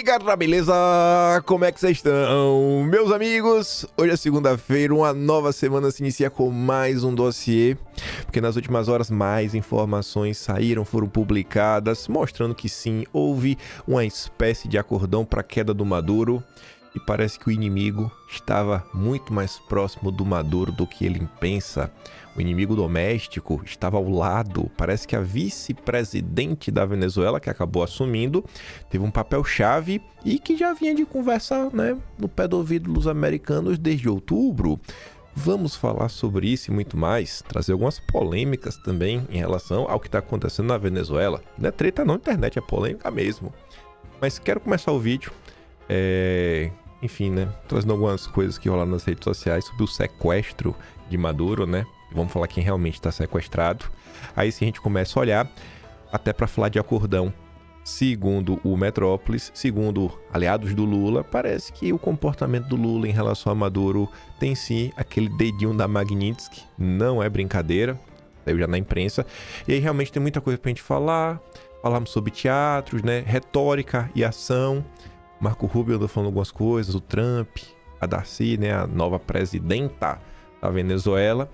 aí, galera, beleza? Como é que vocês estão? Meus amigos, hoje é segunda-feira, uma nova semana se inicia com mais um dossiê, porque nas últimas horas mais informações saíram, foram publicadas, mostrando que sim, houve uma espécie de acordão para a queda do Maduro, e parece que o inimigo estava muito mais próximo do Maduro do que ele pensa. O inimigo doméstico estava ao lado. Parece que a vice-presidente da Venezuela, que acabou assumindo, teve um papel-chave e que já vinha de conversa, né, no pé do ouvido dos americanos desde outubro. Vamos falar sobre isso e muito mais, trazer algumas polêmicas também em relação ao que está acontecendo na Venezuela. Não é treta não, internet é polêmica mesmo. Mas quero começar o vídeo, enfim, né, trazendo algumas coisas que rolaram nas redes sociais sobre o sequestro de Maduro, né? Vamos falar quem realmente está sequestrado. Aí sim a gente começa a olhar até para falar de acordão. Segundo o Metrópolis, segundo aliados do Lula, parece que o comportamento do Lula em relação a Maduro tem sim aquele dedinho da Magnitsky. Não é brincadeira, saiu já na imprensa. E aí realmente tem muita coisa pra gente falar. Falamos sobre teatros, né? Retórica e ação. Marco Rubio andou falando algumas coisas, o Trump, a Darcy, né? A nova presidenta da Venezuela.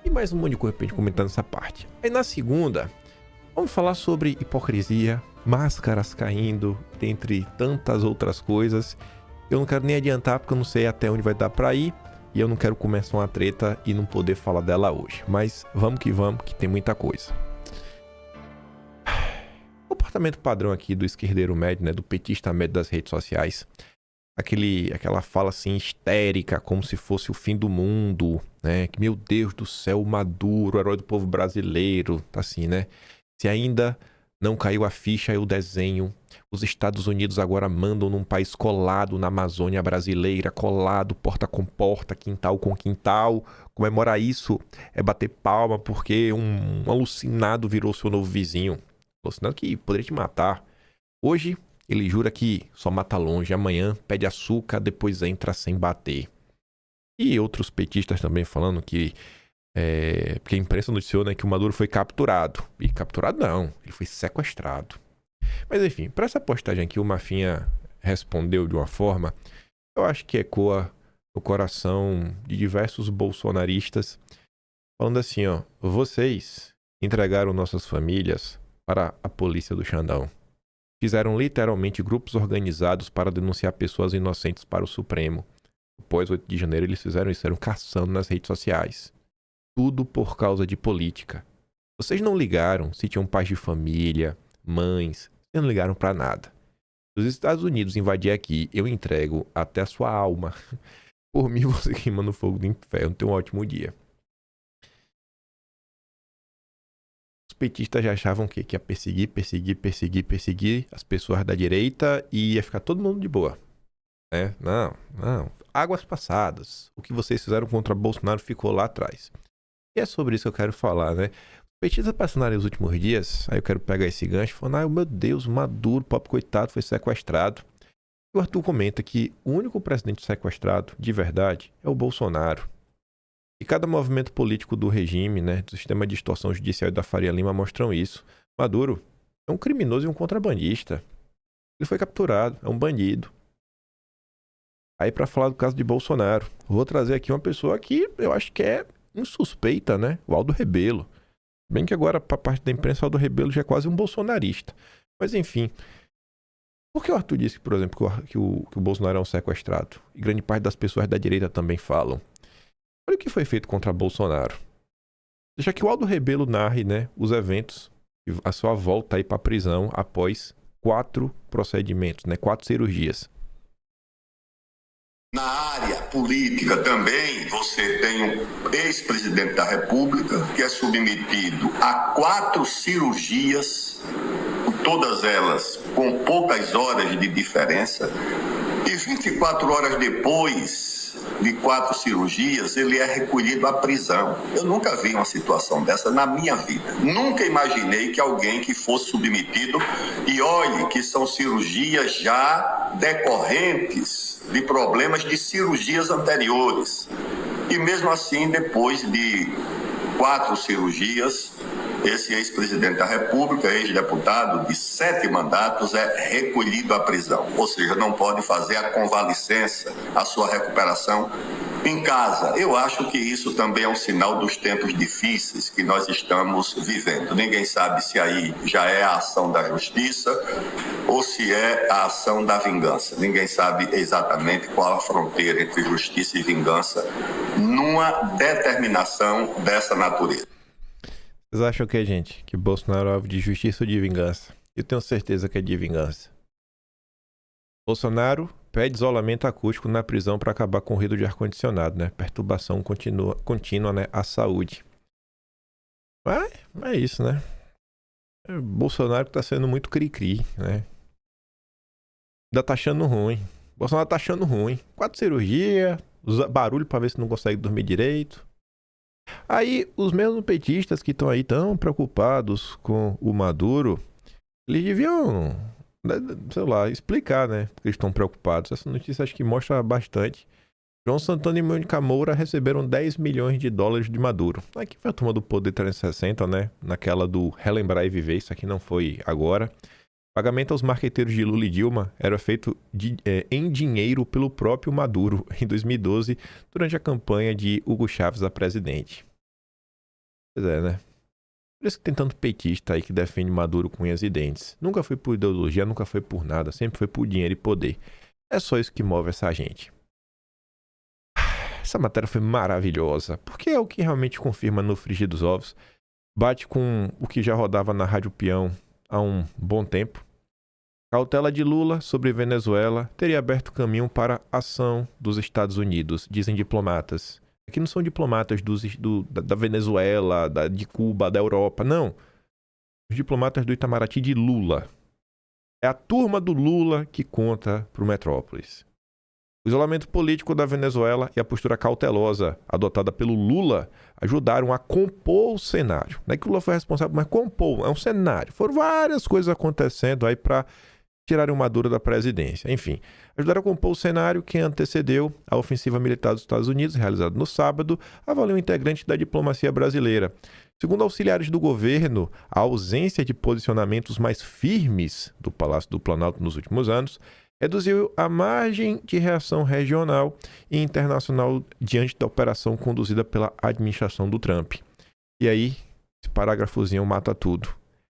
E mais um monte de coisa pra gente comentar nessa parte. Aí na segunda, vamos falar sobre hipocrisia, máscaras caindo, dentre tantas outras coisas. Eu não quero nem adiantar porque eu não sei até onde vai dar pra ir. E eu não quero começar uma treta e não poder falar dela hoje. Mas vamos, que tem muita coisa. Comportamento padrão aqui do esquerdeiro médio, né? Do petista médio das redes sociais. Aquela fala assim histérica, como se fosse o fim do mundo, né? Que, meu Deus do céu, Maduro, herói do povo brasileiro, tá assim, né? Se ainda não caiu a ficha e o desenho, os Estados Unidos agora mandam num país colado na Amazônia brasileira, colado porta com porta, quintal com quintal. Comemorar isso é bater palma porque um alucinado virou seu novo vizinho. Alucinado que poderia te matar. Hoje ele jura que só mata longe, amanhã pede açúcar, depois entra sem bater. E outros petistas também falando que... porque a imprensa noticiou, né, que o Maduro foi capturado. E capturado não, ele foi sequestrado. Mas enfim, para essa postagem aqui, o Mafinha respondeu de uma forma, eu acho que ecoa no coração de diversos bolsonaristas, falando assim, ó: vocês entregaram nossas famílias para a polícia do Xandão. Fizeram literalmente grupos organizados para denunciar pessoas inocentes para o Supremo. Após 8 de janeiro eles fizeram isso, eram caçando nas redes sociais. Tudo por causa de política. Vocês não ligaram se tinham pais de família, mães, vocês não ligaram para nada. Se os Estados Unidos invadir aqui, eu entrego até a sua alma. Por mim, você queima no fogo do inferno. Tenha um ótimo dia. Os petistas já achavam que ia perseguir as pessoas da direita e ia ficar todo mundo de boa. Não. Águas passadas. O que vocês fizeram contra Bolsonaro ficou lá atrás. E é sobre isso que eu quero falar, né? Os petistas passaram os últimos dias, aí eu quero pegar esse gancho e falar: meu Deus, Maduro, pobre coitado, foi sequestrado. E o Arthur comenta que o único presidente sequestrado, de verdade, é o Bolsonaro. E cada movimento político do regime, né, do sistema de extorsão judicial e da Faria Lima mostram isso. Maduro é um criminoso e um contrabandista. Ele foi capturado, é um bandido. Aí, para falar do caso de Bolsonaro, vou trazer aqui uma pessoa que eu acho que é insuspeita, né? O Aldo Rebelo. Bem que agora, para parte da imprensa, o Aldo Rebelo já é quase um bolsonarista. Mas enfim, por que o Arthur disse, por exemplo, que o Bolsonaro é um sequestrado? E grande parte das pessoas da direita também falam. Olha o que foi feito contra Bolsonaro. Deixa que o Aldo Rebelo narre, né, os eventos, a sua volta aí para a prisão após 4 procedimentos, né, 4 cirurgias. Na área política também, você tem um ex-presidente da República que é submetido a 4 cirurgias, todas elas com poucas horas de diferença, e 24 horas depois de 4 cirurgias, ele é recolhido à prisão. Eu nunca vi uma situação dessa na minha vida. Nunca imaginei que alguém que fosse submetido, e olhe que são cirurgias já decorrentes de problemas de cirurgias anteriores. E mesmo assim, depois de 4 cirurgias, esse ex-presidente da República, ex-deputado de 7 mandatos, é recolhido à prisão. Ou seja, não pode fazer a convalescença, a sua recuperação em casa. Eu acho que isso também é um sinal dos tempos difíceis que nós estamos vivendo. Ninguém sabe se aí já é a ação da justiça ou se é a ação da vingança. Ninguém sabe exatamente qual a fronteira entre justiça e vingança numa determinação dessa natureza. Vocês acham que, gente, que Bolsonaro é alvo de justiça ou de vingança? Eu tenho certeza que é de vingança. Bolsonaro pede isolamento acústico na prisão para acabar com o ruído de ar-condicionado, né? Perturbação contínua, né? À saúde. Mas é isso, né? Bolsonaro tá sendo muito cri-cri, né? Ainda tá achando ruim. Bolsonaro tá achando ruim. 4 cirurgias, barulho pra ver se não consegue dormir direito. Aí, os mesmos petistas que estão aí tão preocupados com o Maduro, eles deviam, sei lá, explicar, né? Porque eles estão preocupados. Essa notícia acho que mostra bastante. João Santana e Mônica Moura receberam 10 milhões de dólares de Maduro. Aqui foi a turma do Poder 360, né? Naquela do relembrar e viver. Isso aqui não foi agora. Pagamento aos marqueteiros de Lula e Dilma era feito em dinheiro pelo próprio Maduro em 2012, durante a campanha de Hugo Chávez a presidente. Pois é, né? Por isso que tem tanto petista aí que defende Maduro com unhas e dentes. Nunca foi por ideologia, nunca foi por nada, sempre foi por dinheiro e poder. É só isso que move essa gente. Essa matéria foi maravilhosa, porque é o que realmente confirma no frigir dos ovos. Bate com o que já rodava na Rádio Peão há um bom tempo. Cautela de Lula sobre Venezuela teria aberto caminho para a ação dos Estados Unidos, dizem diplomatas. Aqui não são diplomatas da Venezuela, de Cuba, da Europa, não. Os diplomatas do Itamaraty de Lula. É a turma do Lula que conta para o Metrópolis. O isolamento político da Venezuela e a postura cautelosa adotada pelo Lula ajudaram a compor o cenário. Não é que o Lula foi responsável, mas compor, é um cenário. Foram várias coisas acontecendo aí para tirarem o Maduro da presidência. Enfim, ajudaram a compor o cenário que antecedeu a ofensiva militar dos Estados Unidos, realizada no sábado, avaliou um integrante da diplomacia brasileira. Segundo auxiliares do governo, a ausência de posicionamentos mais firmes do Palácio do Planalto nos últimos anos reduziu a margem de reação regional e internacional diante da operação conduzida pela administração do Trump. E aí, esse parágrafozinho mata tudo.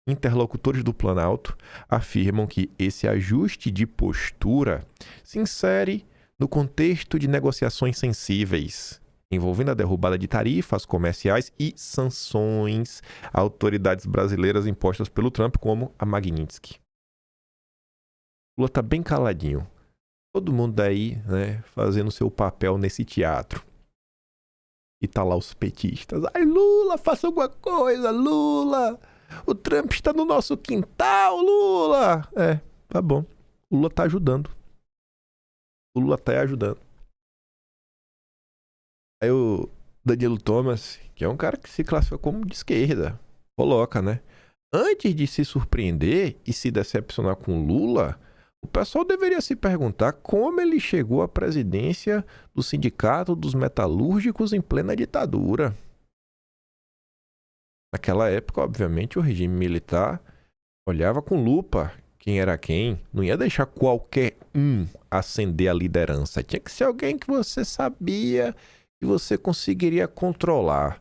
Interlocutores do Planalto afirmam que esse ajuste de postura se insere no contexto de negociações sensíveis, envolvendo a derrubada de tarifas comerciais e sanções a autoridades brasileiras impostas pelo Trump, como a Magnitsky. Lula tá bem caladinho. Todo mundo daí, né, fazendo seu papel nesse teatro. E tá lá os petistas. Ai, Lula, faça alguma coisa, Lula! O Trump está no nosso quintal, Lula! É, tá bom. O Lula tá ajudando. O Lula tá ajudando. Aí o Danilo Thomas, que é um cara que se classifica como de esquerda, coloca, né? Antes de se surpreender e se decepcionar com Lula, o pessoal deveria se perguntar como ele chegou à presidência do Sindicato dos Metalúrgicos em plena ditadura. Naquela época, obviamente, o regime militar olhava com lupa quem era quem. Não ia deixar qualquer um ascender a liderança. Tinha que ser alguém que você sabia que você conseguiria controlar.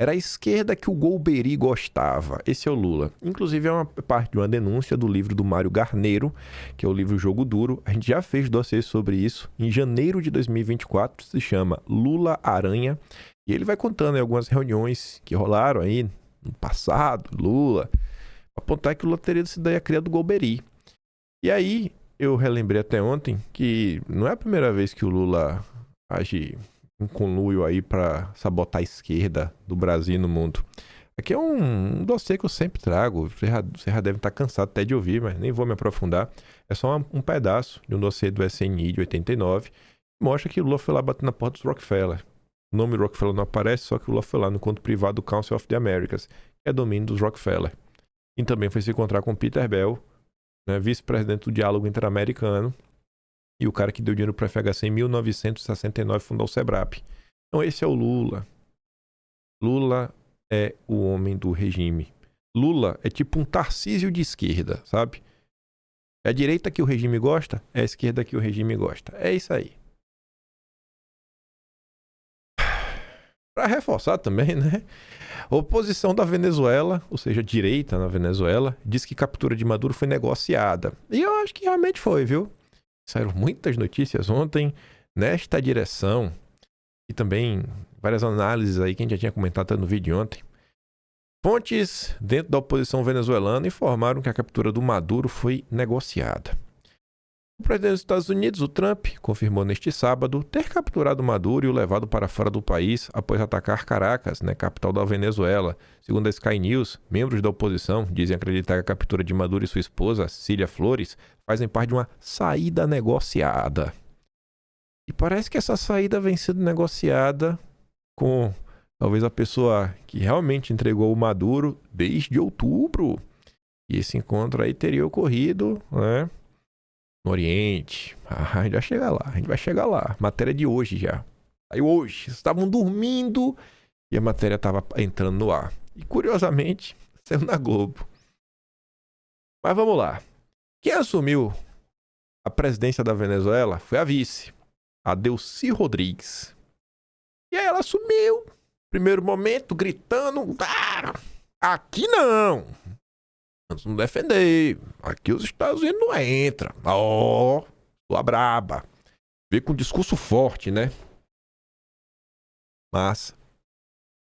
Era a esquerda que o Golbery gostava. Esse é o Lula. Inclusive, é uma parte de uma denúncia do livro do Mário Garneiro, que é o livro Jogo Duro. A gente já fez dossiê sobre isso em janeiro de 2024. Se chama Lula Aranha. E ele vai contando em algumas reuniões que rolaram aí no passado, Lula, para apontar que o Lula teria sido a cria do Golbery. E aí, eu relembrei até ontem que não é a primeira vez que o Lula age um conluio aí para sabotar a esquerda do Brasil e no mundo. Aqui é um dossiê que eu sempre trago. Você já deve estar cansado até de ouvir, mas nem vou me aprofundar. É só um pedaço de um dossiê do SNI de 89 que mostra que o Lula foi lá bater na porta dos Rockefeller. O nome Rockefeller não aparece, só que o Lula foi lá no conto privado do Council of the Americas, que é domínio dos Rockefeller. E também foi se encontrar com Peter Bell, né, vice-presidente do Diálogo Interamericano, e o cara que deu dinheiro para a FHC em 1969 fundou o SEBRAP. Então esse é o Lula. Lula é o homem do regime. Lula é tipo um Tarcísio de esquerda, sabe? É a direita que o regime gosta, é a esquerda que o regime gosta. É isso aí. Para reforçar também, né? A oposição da Venezuela, ou seja, a direita na Venezuela, diz que a captura de Maduro foi negociada. E eu acho que realmente foi, viu? Saíram muitas notícias ontem nesta direção. E também várias análises aí que a gente já tinha comentado no vídeo de ontem. Fontes dentro da oposição venezuelana informaram que a captura do Maduro foi negociada. O presidente dos Estados Unidos, o Trump, confirmou neste sábado ter capturado Maduro e o levado para fora do país após atacar Caracas, capital da Venezuela. Segundo a Sky News, membros da oposição dizem acreditar que a captura de Maduro e sua esposa, Cília Flores, fazem parte de uma saída negociada. E parece que essa saída vem sendo negociada com talvez a pessoa que realmente entregou o Maduro desde outubro. E esse encontro aí teria ocorrido, né, no Oriente. A gente vai chegar lá. Matéria de hoje já. Saiu hoje. Vocês estavam dormindo e a matéria estava entrando no ar. E curiosamente, saiu na Globo. Mas vamos lá. Quem assumiu a presidência da Venezuela foi a vice, a Delcy Rodrigues. E aí ela assumiu. Primeiro momento, gritando: aqui não! Vamos nos defender. Aqui os Estados Unidos não entram. Sua braba. Veio com um discurso forte, né? Mas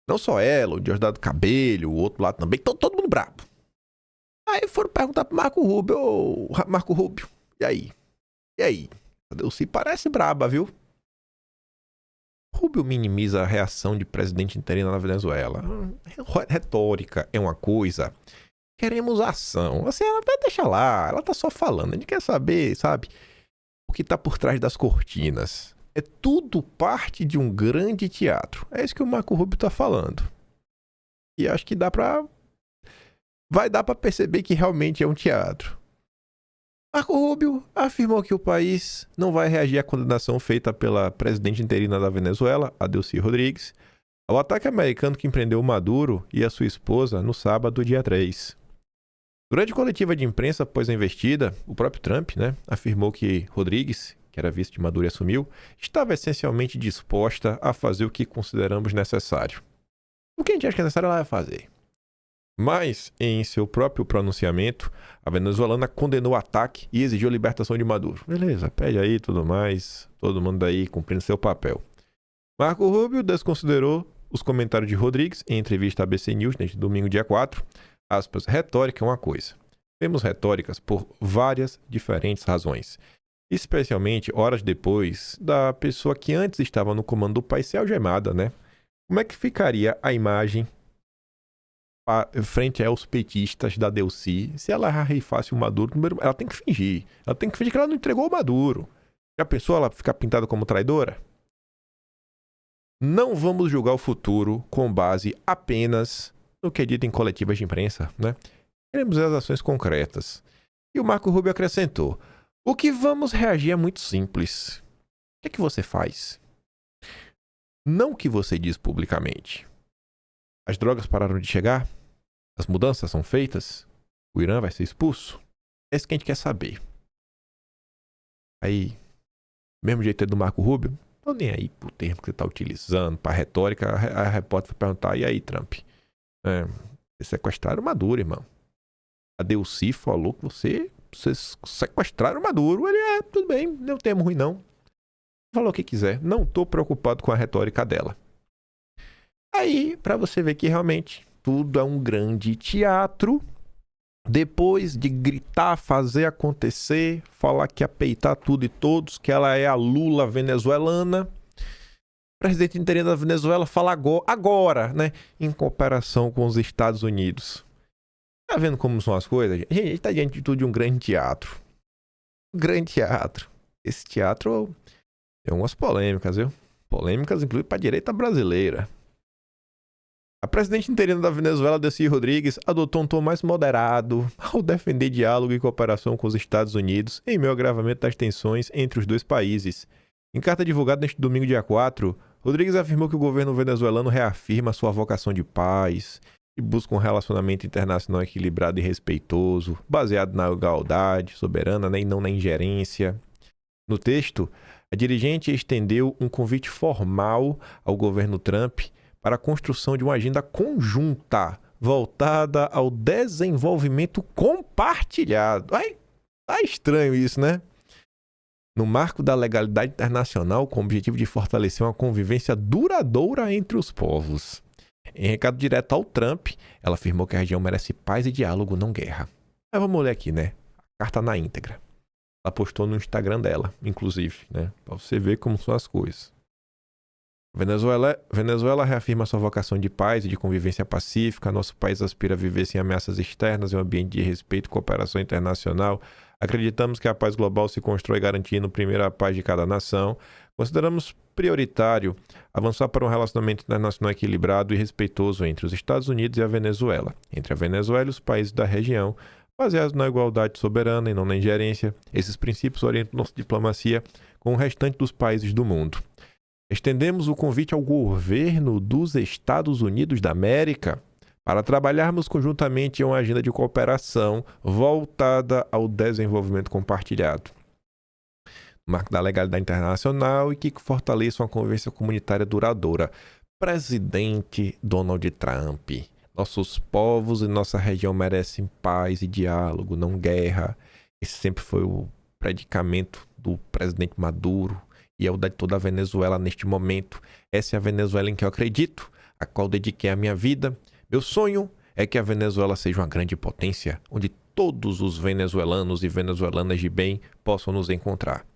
não só ela, o Diosdado Cabello, o outro lado também, todo mundo brabo. Aí foram perguntar pro Marco Rubio: Marco Rubio, e aí? A Delcy parece braba, viu? Rubio minimiza a reação de presidente interino na Venezuela. Retórica é uma coisa. Queremos ação. Assim, ela vai deixar lá. Ela tá só falando. A gente quer saber, sabe, o que tá por trás das cortinas. É tudo parte de um grande teatro. É isso que o Marco Rubio tá falando. E acho que vai dar pra perceber que realmente é um teatro. Marco Rubio afirmou que o país não vai reagir à condenação feita pela presidente interina da Venezuela, a Delcy Rodrigues, ao ataque americano que empreendeu Maduro e a sua esposa no sábado, dia 3. Durante a coletiva de imprensa após a investida, o próprio Trump, afirmou que Rodrigues, que era vice de Maduro e assumiu, estava essencialmente disposta a fazer o que consideramos necessário. O que a gente acha que é necessário, ela vai fazer. Mas, em seu próprio pronunciamento, a venezuelana condenou o ataque e exigiu a libertação de Maduro. Beleza, pede aí tudo mais, todo mundo aí cumprindo seu papel. Marco Rubio desconsiderou os comentários de Rodrigues em entrevista à ABC News neste domingo, dia 4. Aspas, retórica é uma coisa. Temos retóricas por várias diferentes razões. Especialmente horas depois da pessoa que antes estava no comando do país ser algemada, Como é que ficaria a imagem frente aos petistas da Delcy se ela reifasse o Maduro? Ela tem que fingir. Ela tem que fingir que ela não entregou o Maduro. Já pensou ela ficar pintada como traidora? Não vamos julgar o futuro com base apenas no que é dito em coletivas de imprensa, Queremos as ações concretas. E o Marco Rubio acrescentou: o que vamos reagir é muito simples. O que é que você faz? Não o que você diz publicamente. As drogas pararam de chegar? As mudanças são feitas? O Irã vai ser expulso? É isso que a gente quer saber. Aí, mesmo jeito do Marco Rubio, não nem aí pro termo que você está utilizando, para retórica, a repórter vai perguntar: e aí, Trump? Vocês sequestraram Maduro, irmão. A Delcy falou que vocês sequestraram Maduro. Ele, tudo bem, não temo ruim não. Falou o que quiser, não tô preocupado com a retórica dela. Aí, pra você ver que realmente tudo é um grande teatro, depois de gritar, fazer acontecer, falar que ia peitar tudo e todos, que ela é a Lula venezuelana, o presidente interino da Venezuela fala agora, em cooperação com os Estados Unidos. Tá vendo como são as coisas? A gente tá diante de tudo de um grande teatro. Um grande teatro. Esse teatro tem umas polêmicas, viu? Polêmicas, inclusive, para a direita brasileira. A presidente interina da Venezuela, Delcy Rodrigues, adotou um tom mais moderado ao defender diálogo e cooperação com os Estados Unidos em meio ao agravamento das tensões entre os dois países. Em carta divulgada neste domingo, dia 4, Rodrigues afirmou que o governo venezuelano reafirma sua vocação de paz e busca um relacionamento internacional equilibrado e respeitoso, baseado na igualdade soberana, né, e não na ingerência. No texto, a dirigente estendeu um convite formal ao governo Trump para a construção de uma agenda conjunta voltada ao desenvolvimento compartilhado. Ai, tá estranho isso, né? No marco da legalidade internacional, com o objetivo de fortalecer uma convivência duradoura entre os povos. Em recado direto ao Trump, ela afirmou que a região merece paz e diálogo, não guerra. Mas vamos ler aqui, né? A carta na íntegra. Ela postou no Instagram dela, inclusive, né? Pra você ver como são as coisas. Venezuela reafirma sua vocação de paz e de convivência pacífica. Nosso país aspira a viver sem ameaças externas em um ambiente de respeito e cooperação internacional. Acreditamos que a paz global se constrói garantindo primeiro a paz de cada nação. Consideramos prioritário avançar para um relacionamento internacional equilibrado e respeitoso entre os Estados Unidos e a Venezuela, entre a Venezuela e os países da região, baseados na igualdade soberana e não na ingerência. Esses princípios orientam nossa diplomacia com o restante dos países do mundo. Estendemos o convite ao governo dos Estados Unidos da América para trabalharmos conjuntamente em uma agenda de cooperação voltada ao desenvolvimento compartilhado, no marco da legalidade internacional e que fortaleça uma convivência comunitária duradoura. Presidente Donald Trump, nossos povos e nossa região merecem paz e diálogo, não guerra. Esse sempre foi o predicamento do presidente Maduro e é o de toda a Venezuela neste momento. Essa é a Venezuela em que eu acredito, a qual dediquei a minha vida. Meu sonho é que a Venezuela seja uma grande potência, onde todos os venezuelanos e venezuelanas de bem possam nos encontrar.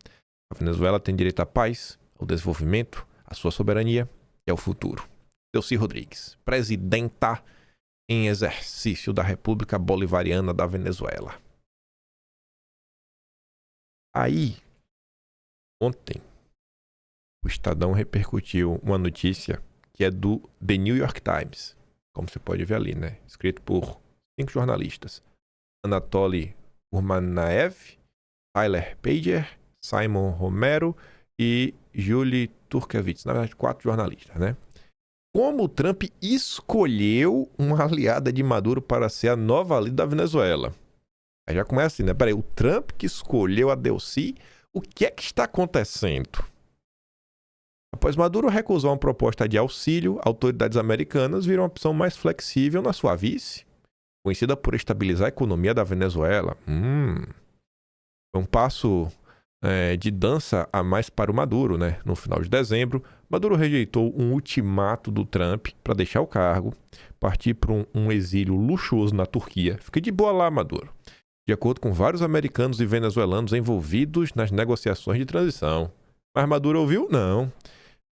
A Venezuela tem direito à paz, ao desenvolvimento, à sua soberania e ao futuro. Delcy Rodrigues, presidenta em exercício da República Bolivariana da Venezuela. Aí, ontem, o Estadão repercutiu uma notícia que é do The New York Times, como você pode ver ali, né? Escrito por 5 jornalistas. Anatoly Urmanaev, Tyler Pager, Simon Romero e Julie Turkevich. Na verdade, 4 jornalistas, né? Como o Trump escolheu uma aliada de Maduro para ser a nova líder da Venezuela. Aí já começa assim, né? Peraí, o Trump que escolheu a Delcy, o que é que está acontecendo? Após Maduro recusar uma proposta de auxílio, autoridades americanas viram uma opção mais flexível na sua vice, conhecida por estabilizar a economia da Venezuela. Foi um passo de dança a mais para o Maduro, né? No final de dezembro, Maduro rejeitou um ultimato do Trump para deixar o cargo, partir para um exílio luxuoso na Turquia. Fica de boa lá, Maduro. De acordo com vários americanos e venezuelanos envolvidos nas negociações de transição. Mas Maduro ouviu? Não.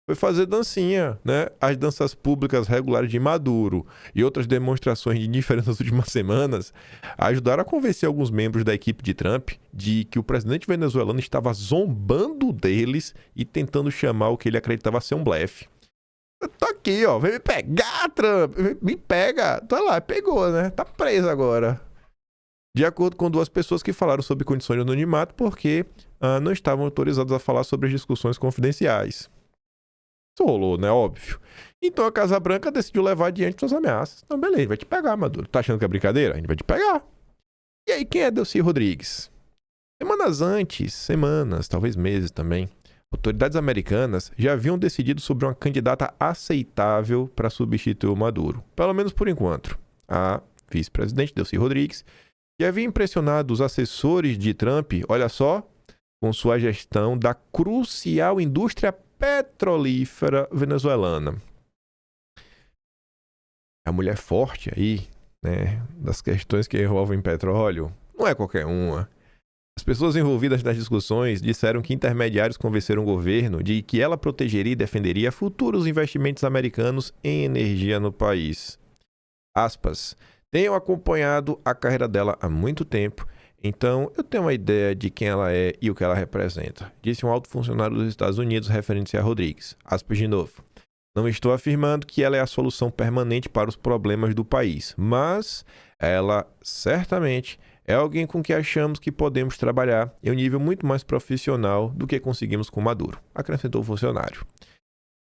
Foi fazer dancinha, né? As danças públicas regulares de Maduro e outras demonstrações de indiferença nas últimas semanas ajudaram a convencer alguns membros da equipe de Trump de que o presidente venezuelano estava zombando deles e tentando chamar o que ele acreditava ser um blefe. Tô aqui, ó. Vem me pegar, Trump. Me pega. Tá lá, pegou, né? Tá preso agora. De acordo com 2 pessoas que falaram sobre condições de anonimato porque não estavam autorizadas a falar sobre as discussões confidenciais. Isso rolou, né? Óbvio. Então a Casa Branca decidiu levar adiante suas ameaças. Então, beleza, vai te pegar, Maduro. Tá achando que é brincadeira? A gente vai te pegar. E aí, quem é Delcy Rodrigues? Semanas, talvez meses também, autoridades americanas já haviam decidido sobre uma candidata aceitável para substituir o Maduro. Pelo menos por enquanto. A vice-presidente Delcy Rodrigues, que havia impressionado os assessores de Trump, olha só, com sua gestão da crucial indústria petrolífera venezuelana. A mulher forte aí, né, das questões que envolvem petróleo, não é qualquer uma. As pessoas envolvidas nas discussões disseram que intermediários convenceram o governo de que ela protegeria e defenderia futuros investimentos americanos em energia no país. Aspas, tenho acompanhado a carreira dela há muito tempo, então eu tenho uma ideia de quem ela é e o que ela representa, disse um alto funcionário dos Estados Unidos referente a Rodrigues. Aspas de novo. Não estou afirmando que ela é a solução permanente para os problemas do país, mas ela certamente é alguém com quem achamos que podemos trabalhar em um nível muito mais profissional do que conseguimos com Maduro, acrescentou o funcionário.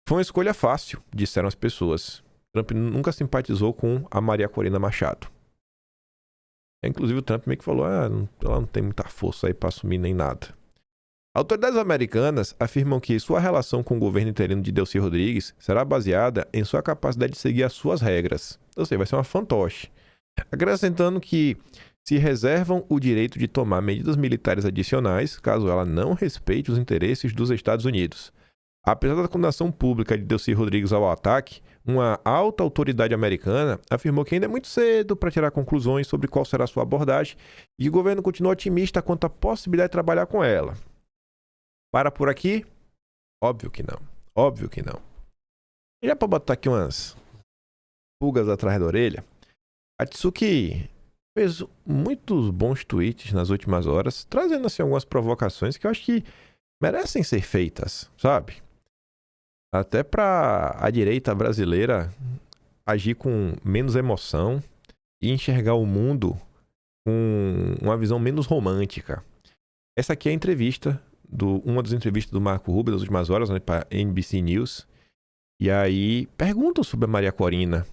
Foi uma escolha fácil, disseram as pessoas. Trump nunca simpatizou com a Maria Corina Machado. Inclusive o Trump meio que falou, ela não tem muita força aí para assumir nem nada. Autoridades americanas afirmam que sua relação com o governo interino de Delcy Rodrigues será baseada em sua capacidade de seguir as suas regras. Ou seja, vai ser uma fantoche. Acrescentando que se reservam o direito de tomar medidas militares adicionais caso ela não respeite os interesses dos Estados Unidos. Apesar da condenação pública de Delcy Rodrigues ao ataque, uma alta autoridade americana afirmou que ainda é muito cedo para tirar conclusões sobre qual será a sua abordagem e o governo continua otimista quanto à possibilidade de trabalhar com ela. Para por aqui? Óbvio que não. Óbvio que não. E já para botar aqui umas pulgas atrás da orelha, a Tsuki fez muitos bons tweets nas últimas horas, trazendo assim algumas provocações que eu acho que merecem ser feitas, sabe? Até para a direita brasileira agir com menos emoção e enxergar o mundo com uma visão menos romântica. Essa aqui é a entrevista, uma das entrevistas do Marco Rubio das últimas horas, né, para NBC News. E aí perguntam sobre a Maria Corina.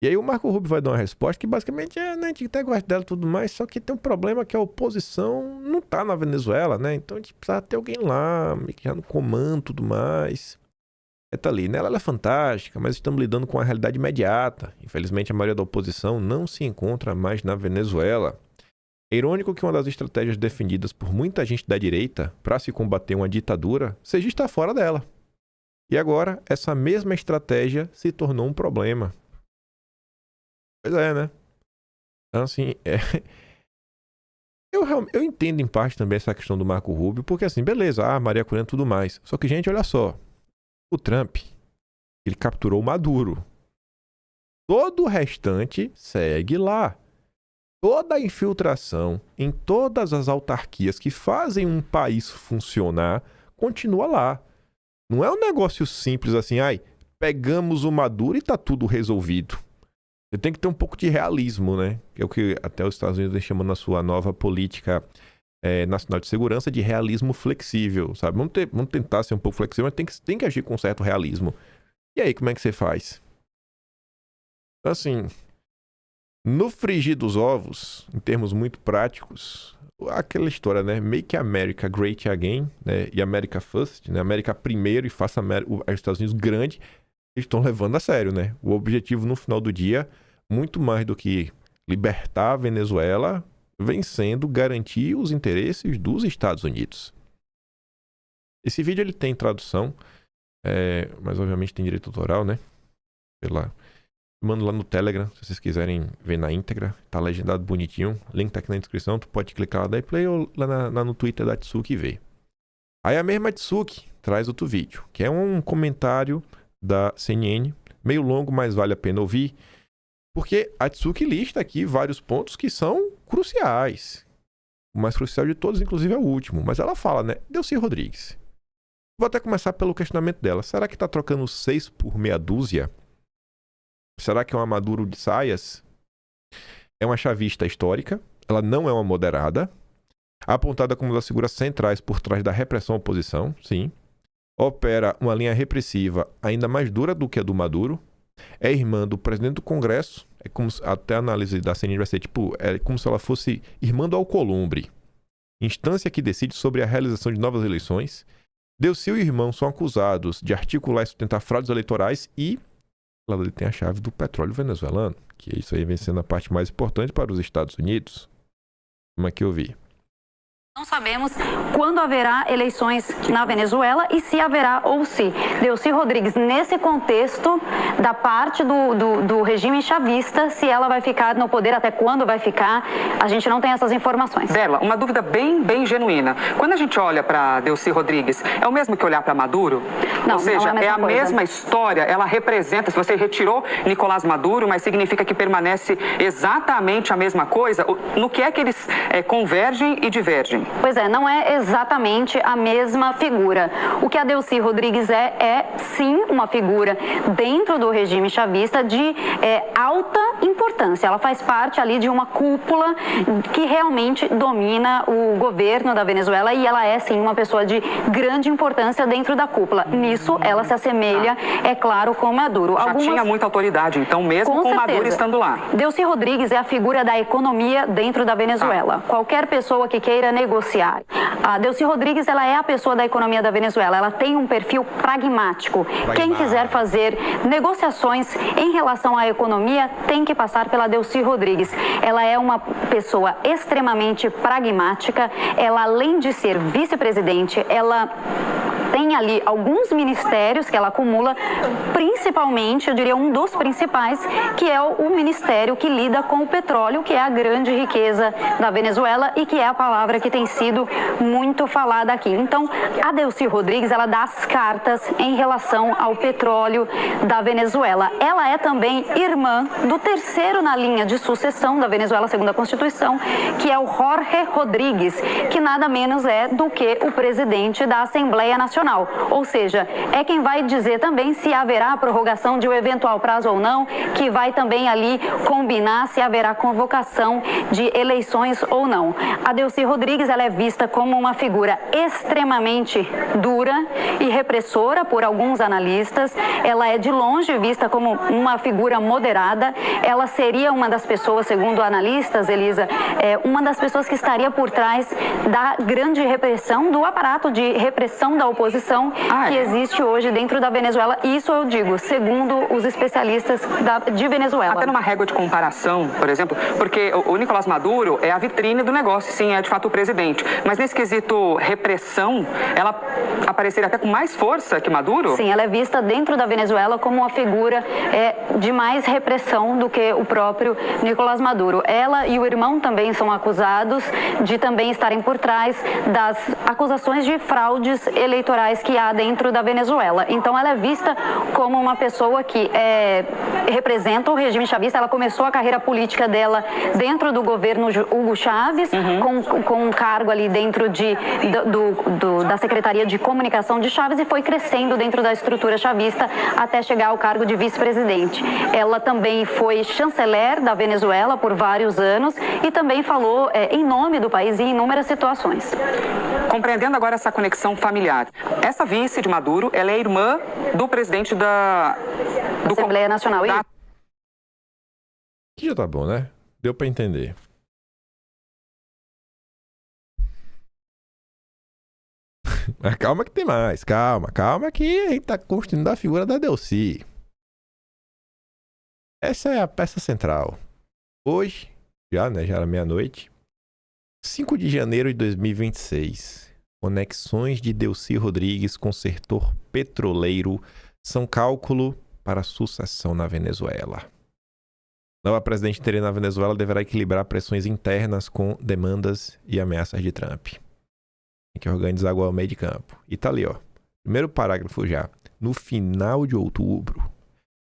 E aí o Marco Rubio vai dar uma resposta que basicamente a gente até gosta dela e tudo mais, só que tem um problema que a oposição não tá na Venezuela, né? Então a gente precisa ter alguém lá, meio que já no comando e tudo mais. Tá ali, né? Ela é fantástica, mas estamos lidando com a realidade imediata. Infelizmente a maioria da oposição não se encontra mais na Venezuela. É irônico que uma das estratégias defendidas por muita gente da direita para se combater uma ditadura seja estar fora dela. E agora, essa mesma estratégia se tornou um problema. Pois é, né? Então, assim, eu entendo em parte também essa questão do Marco Rubio, porque assim, beleza, Maria Corina e tudo mais. Só que, gente, olha só. O Trump, ele capturou o Maduro. Todo o restante segue lá. Toda a infiltração em todas as autarquias que fazem um país funcionar continua lá. Não é um negócio simples assim, pegamos o Maduro e tá tudo resolvido. Você tem que ter um pouco de realismo, né? Que é o que até os Estados Unidos chamam na sua nova política nacional de segurança de realismo flexível, sabe? Vamos tentar ser um pouco flexível, mas tem que agir com um certo realismo. E aí, como é que você faz? Então, assim, no frigir dos ovos, em termos muito práticos, aquela história, né? Make America Great Again, né? E America First, né? América primeiro e faça os Estados Unidos grande. Eles estão levando a sério, né? O objetivo no final do dia, muito mais do que libertar a Venezuela, vem sendo garantir os interesses dos Estados Unidos. Esse vídeo ele tem tradução, mas obviamente tem direito autoral, né? Sei lá. Mando lá no Telegram, se vocês quiserem ver na íntegra. Tá legendado bonitinho. Link tá aqui na descrição. Tu pode clicar lá da Play ou lá no Twitter da Tsuki e ver. Aí a mesma Tsuki traz outro vídeo, que é um comentário da CNN. Meio longo, mas vale a pena ouvir. Porque a Tsuki lista aqui vários pontos que são cruciais. O mais crucial de todos, inclusive, é o último. Mas ela fala, né? Delcy Rodrigues. Vou até começar pelo questionamento dela. Será que tá trocando 6 por meia dúzia? Será que é uma Maduro de saias? É uma chavista histórica. Ela não é uma moderada. Apontada como uma das figuras centrais por trás da repressão à oposição. Sim. Opera uma linha repressiva ainda mais dura do que a do Maduro. É irmã do presidente do Congresso. É como se, até a análise da CNN vai ser é como se ela fosse irmã do Alcolumbre. Instância que decide sobre a realização de novas eleições. Delcy e o irmão são acusados de articular e sustentar fraudes eleitorais e ela tem a chave do petróleo venezuelano, que isso aí vem sendo a parte mais importante para os Estados Unidos. Como é que eu vi? Não sabemos quando haverá eleições na Venezuela e se haverá ou se. Delcy Rodrigues, nesse contexto da parte do regime chavista, se ela vai ficar no poder, até quando vai ficar, a gente não tem essas informações. Bela, uma dúvida bem genuína. Quando a gente olha para Delcy Rodrigues, é o mesmo que olhar para Maduro? Não, ou seja, não é a mesma história, ela representa, se você retirou Nicolás Maduro, mas significa que permanece exatamente a mesma coisa? No que é que eles convergem e divergem? Pois é, não é exatamente a mesma figura. O que a Delcy Rodrigues é sim uma figura dentro do regime chavista de alta importância. importância. Ela faz parte ali de uma cúpula que realmente domina o governo da Venezuela e ela é, sim, uma pessoa de grande importância dentro da cúpula. Nisso, ela se assemelha, é claro, com Maduro. Já tinha muita autoridade, então, mesmo com Maduro estando lá. Delcy Rodrigues é a figura da economia dentro da Venezuela. Qualquer pessoa que queira negociar. A Delcy Rodrigues, ela é a pessoa da economia da Venezuela. Ela tem um perfil pragmático. Quem quiser fazer negociações em relação à economia tem que passar pela Delcy Rodrigues. Ela é uma pessoa extremamente pragmática. Ela, além de ser vice-presidente, ela tem ali alguns ministérios que ela acumula, principalmente, eu diria, um dos principais, que é o ministério que lida com o petróleo, que é a grande riqueza da Venezuela e que é a palavra que tem sido muito falada aqui. Então, a Delcy Rodrigues, ela dá as cartas em relação ao petróleo da Venezuela. Ela é também irmã do terceiro na linha de sucessão da Venezuela, segundo a Constituição, que é o Jorge Rodrigues, que nada menos é do que o presidente da Assembleia Nacional. Ou seja, é quem vai dizer também se haverá prorrogação de um eventual prazo ou não, que vai também ali combinar se haverá convocação de eleições ou não. A Delcy Rodrigues, ela é vista como uma figura extremamente dura e repressora por alguns analistas. Ela é de longe vista como uma figura moderada. Ela seria uma das pessoas, segundo analistas, Elisa, uma das pessoas que estaria por trás da grande repressão, do aparato de repressão da oposição que existe hoje dentro da Venezuela. Isso eu digo, segundo os especialistas de Venezuela. Até numa régua de comparação, por exemplo, porque o Nicolás Maduro é a vitrine do negócio, sim, é de fato o presidente. Mas nesse quesito repressão, ela apareceria até com mais força que Maduro? Sim, ela é vista dentro da Venezuela como uma figura de mais repressão do que o próprio Nicolás Maduro. Ela e o irmão também são acusados de também estarem por trás das acusações de fraudes eleitorais que há dentro da Venezuela. Então, ela é vista como uma pessoa que representa o regime chavista. Ela começou a carreira política dela dentro do governo Hugo Chávez, com um cargo ali dentro da Secretaria de Comunicação de Chávez e foi crescendo dentro da estrutura chavista até chegar ao cargo de vice-presidente. Ela também foi chanceler da Venezuela por vários anos e também falou em nome do país em inúmeras situações. Compreendendo agora essa conexão familiar, essa vice de Maduro, ela é irmã do presidente da Assembleia Nacional. Que já tá bom, né? Deu pra entender. Mas calma que tem mais. Calma que a gente tá construindo a figura da Delcy. Essa é a peça central. Hoje, já era meia-noite, 5 de janeiro de 2026. Conexões de Delcy Rodrigues com o setor petroleiro são cálculo para a sucessão na Venezuela. Nova presidente interina na Venezuela deverá equilibrar pressões internas com demandas e ameaças de Trump. Tem que organizar igual ao meio de campo. E tá ali, ó. Primeiro parágrafo já. No final de outubro,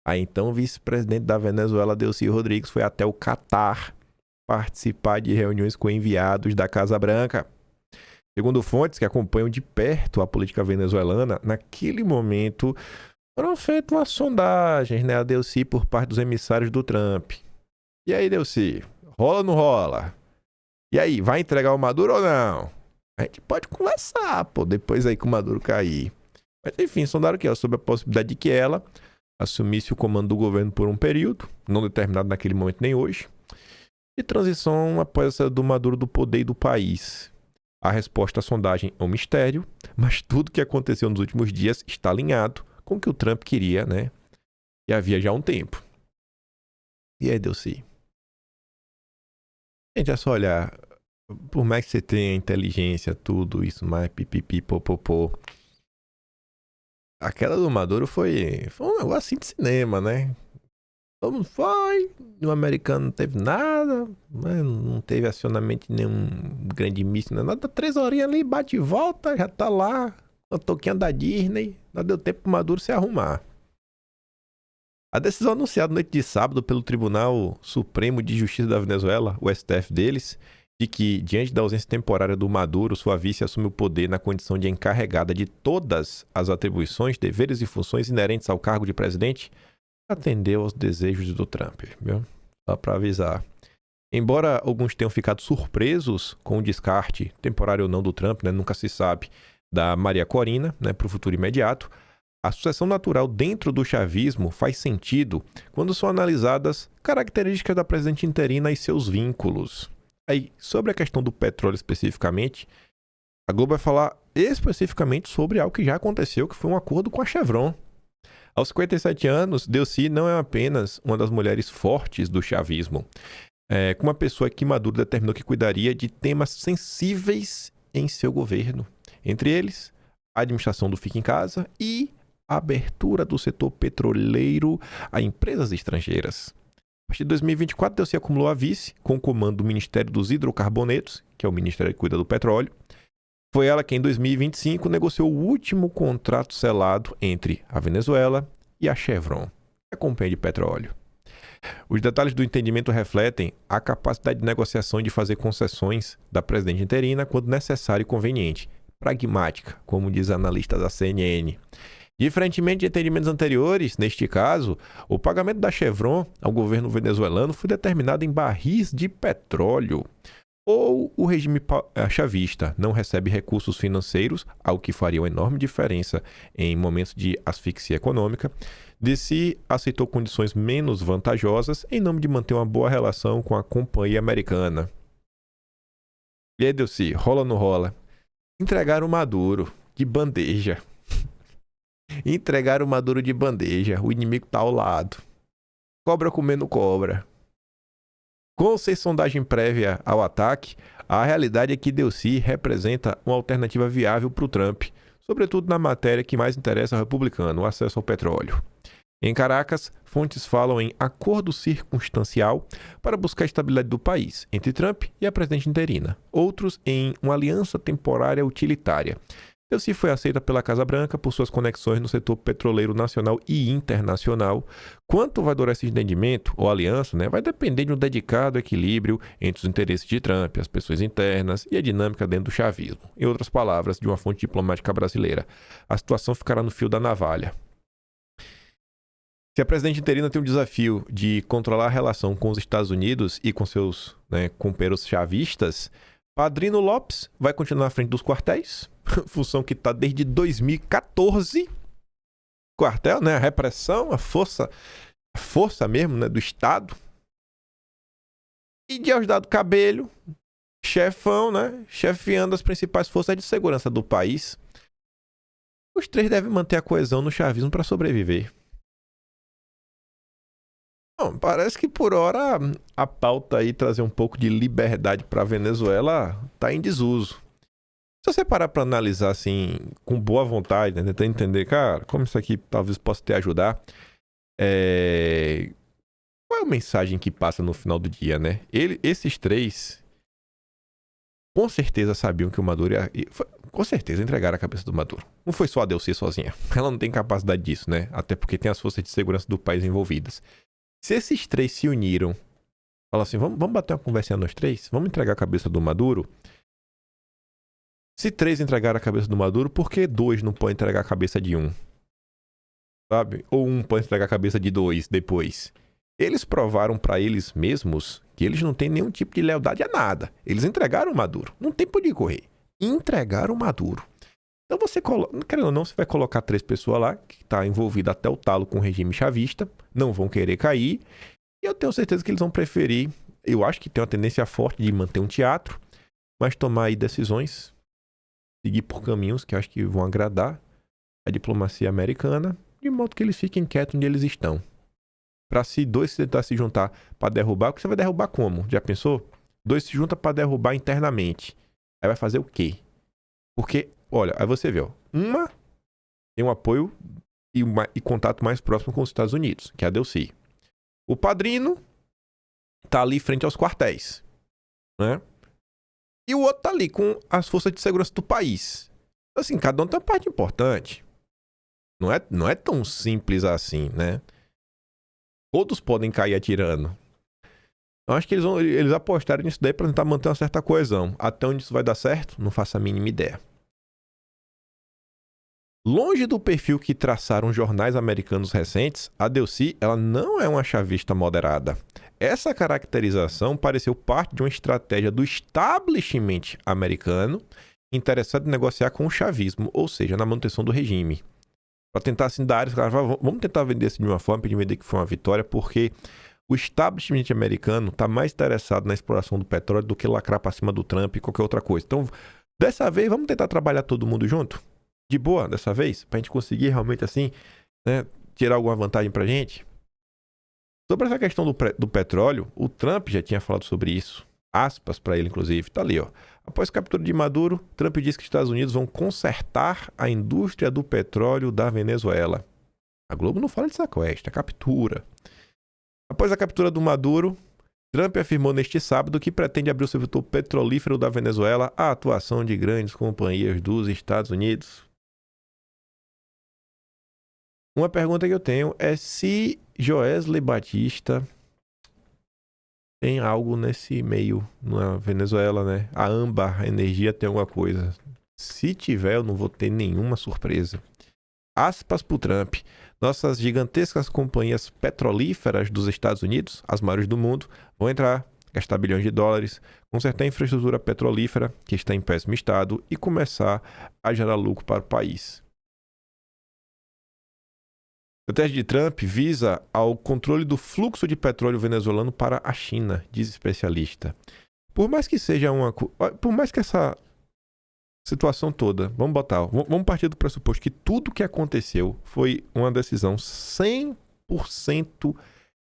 a então vice-presidente da Venezuela, Delcy Rodrigues, foi até o Catar participar de reuniões com enviados da Casa Branca. Segundo fontes que acompanham de perto a política venezuelana, naquele momento foram feitas umas sondagens, né, a Delcy por parte dos emissários do Trump. E aí, Delcy, rola ou não rola? E aí, vai entregar o Maduro ou não? A gente pode conversar, pô, depois aí que o Maduro cair. Mas enfim, sondaram aqui, ó, sobre a possibilidade de que ela assumisse o comando do governo por um período, não determinado naquele momento nem hoje, de transição após a saída do Maduro do poder e do país. A resposta à sondagem é um mistério, mas tudo que aconteceu nos últimos dias está alinhado com o que o Trump queria, né? E havia já um tempo. E aí, Delcy? Gente, é só olhar. Por mais que você tenha inteligência, tudo isso, mais pipipi, popopô. Aquela do Maduro foi um negócio assim de cinema, né? Todo mundo foi, o americano não teve nada, né? Não teve acionamento de nenhum grande míssil, nada. 3 horinhas ali, bate e volta, já tá lá, a toquinha da Disney, não deu tempo pro Maduro se arrumar. A decisão anunciada noite de sábado pelo Tribunal Supremo de Justiça da Venezuela, o STF deles, de que, diante da ausência temporária do Maduro, sua vice assume o poder na condição de encarregada de todas as atribuições, deveres e funções inerentes ao cargo de presidente, atendeu aos desejos do Trump, viu? Só para avisar. Embora alguns tenham ficado surpresos com o descarte, temporário ou não, do Trump, né, nunca se sabe, da Maria Corina, né, para o futuro imediato, a sucessão natural dentro do chavismo faz sentido quando são analisadas características da presidente interina e seus vínculos. Aí, sobre a questão do petróleo especificamente, a Globo vai falar especificamente sobre algo que já aconteceu, que foi um acordo com a Chevron. Aos 57 anos, Delcy não é apenas uma das mulheres fortes do chavismo. Com uma pessoa que Maduro determinou que cuidaria de temas sensíveis em seu governo. Entre eles, a administração do Fica em Casa e a abertura do setor petroleiro a empresas estrangeiras. A partir de 2024, Delcy acumulou a vice com o comando do Ministério dos Hidrocarbonetos, que é o Ministério que cuida do petróleo. Foi ela que, em 2025, negociou o último contrato selado entre a Venezuela e a Chevron, a companhia de petróleo. Os detalhes do entendimento refletem a capacidade de negociação e de fazer concessões da presidente interina quando necessário e conveniente, pragmática, como diz a analista da CNN. Diferentemente de entendimentos anteriores, neste caso, o pagamento da Chevron ao governo venezuelano foi determinado em barris de petróleo. Ou o regime chavista não recebe recursos financeiros, algo que faria uma enorme diferença em momentos de asfixia econômica. Delcy aceitou condições menos vantajosas em nome de manter uma boa relação com a companhia americana. E aí, Delcy, rola ou não rola? Entregaram o Maduro de bandeja. Entregaram o Maduro de bandeja. O inimigo tá ao lado. Cobra comendo cobra. Com sem sondagem prévia ao ataque, a realidade é que Delcy representa uma alternativa viável para o Trump, sobretudo na matéria que mais interessa ao republicano, o acesso ao petróleo. Em Caracas, fontes falam em acordo circunstancial para buscar a estabilidade do país, entre Trump e a presidente interina. Outros em uma aliança temporária utilitária. Delcy foi aceita pela Casa Branca por suas conexões no setor petroleiro nacional e internacional. Quanto vai durar esse entendimento ou aliança, vai depender de um dedicado equilíbrio entre os interesses de Trump, as pressões internas e a dinâmica dentro do chavismo. Em outras palavras, de uma fonte diplomática brasileira, a situação ficará no fio da navalha. Se a presidente interina tem o desafio de controlar a relação com os Estados Unidos e com seus companheiros chavistas, Padrino Lopes vai continuar à frente dos quartéis, função que está desde 2014. Quartel, a repressão, a força mesmo, do Estado. E Diosdado Cabello, chefão, chefiando as principais forças de segurança do país. Os três devem manter a coesão no chavismo para sobreviver. Bom, parece que por hora a pauta aí trazer um pouco de liberdade para a Venezuela tá em desuso. Se você parar para analisar assim, com boa vontade, tentar entender, cara, como isso aqui talvez possa te ajudar, qual é a mensagem que passa no final do dia, Esses três com certeza sabiam que o Maduro com certeza entregaram a cabeça do Maduro. Não foi só a Delcy sozinha. Ela não tem capacidade disso, Até porque tem as forças de segurança do país envolvidas. Se esses três se uniram, falam assim, vamos bater uma conversinha nós três? Vamos entregar a cabeça do Maduro? Se três entregaram a cabeça do Maduro, por que dois não podem entregar a cabeça de um? Sabe? Ou um pode entregar a cabeça de dois depois? Eles provaram para eles mesmos que eles não têm nenhum tipo de lealdade a nada. Eles entregaram o Maduro. Não tem por onde correr. Entregaram o Maduro. Então você querendo ou não, você vai colocar três pessoas lá que está envolvida até o talo com o regime chavista, não vão querer cair, e eu tenho certeza que eles vão preferir, eu acho que tem uma tendência forte de manter um teatro, mas tomar aí decisões, seguir por caminhos que eu acho que vão agradar a diplomacia americana, de modo que eles fiquem quietos onde eles estão. Para se dois tentar se juntar para derrubar, o que você vai derrubar como? Já pensou? Dois se juntam para derrubar internamente. Aí vai fazer o quê? Porque olha, aí você vê, uma tem um apoio e contato mais próximo com os Estados Unidos, que é a Delcy. O Padrino tá ali frente aos quartéis, E o outro tá ali com as forças de segurança do país. Assim, cada um tem uma parte importante. Não é tão simples assim, Todos podem cair atirando. Eu acho que eles apostaram nisso daí para tentar manter uma certa coesão. Até onde isso vai dar certo, não faço a mínima ideia. Longe do perfil que traçaram jornais americanos recentes, a Delcy ela não é uma chavista moderada. Essa caracterização pareceu parte de uma estratégia do establishment americano interessado em negociar com o chavismo, ou seja, na manutenção do regime. Para tentar assim dar, vamos tentar vender isso de uma forma, para vender que foi uma vitória, porque o establishment americano está mais interessado na exploração do petróleo do que lacrar para cima do Trump e qualquer outra coisa. Então, dessa vez, vamos tentar trabalhar todo mundo junto? De boa, dessa vez? Para a gente conseguir realmente assim, né, tirar alguma vantagem para a gente? Sobre essa questão do petróleo, o Trump já tinha falado sobre isso. Aspas para ele, inclusive. Tá ali, ó. Após a captura de Maduro, Trump disse que os Estados Unidos vão consertar a indústria do petróleo da Venezuela. A Globo não fala de sequestro, é captura. Após a captura do Maduro, Trump afirmou neste sábado que pretende abrir o setor petrolífero da Venezuela à atuação de grandes companhias dos Estados Unidos. Uma pergunta que eu tenho é se Joesley Batista tem algo nesse meio na Venezuela, né? A Âmbar Energia tem alguma coisa. Se tiver, eu não vou ter nenhuma surpresa. Aspas pro Trump. Nossas gigantescas companhias petrolíferas dos Estados Unidos, as maiores do mundo, vão entrar, gastar bilhões de dólares, consertar a infraestrutura petrolífera, que está em péssimo estado, e começar a gerar lucro para o país. A estratégia de Trump visa ao controle do fluxo de petróleo venezuelano para a China, diz especialista. Por mais que seja por mais que essa situação toda, vamos partir do pressuposto que tudo que aconteceu foi uma decisão 100%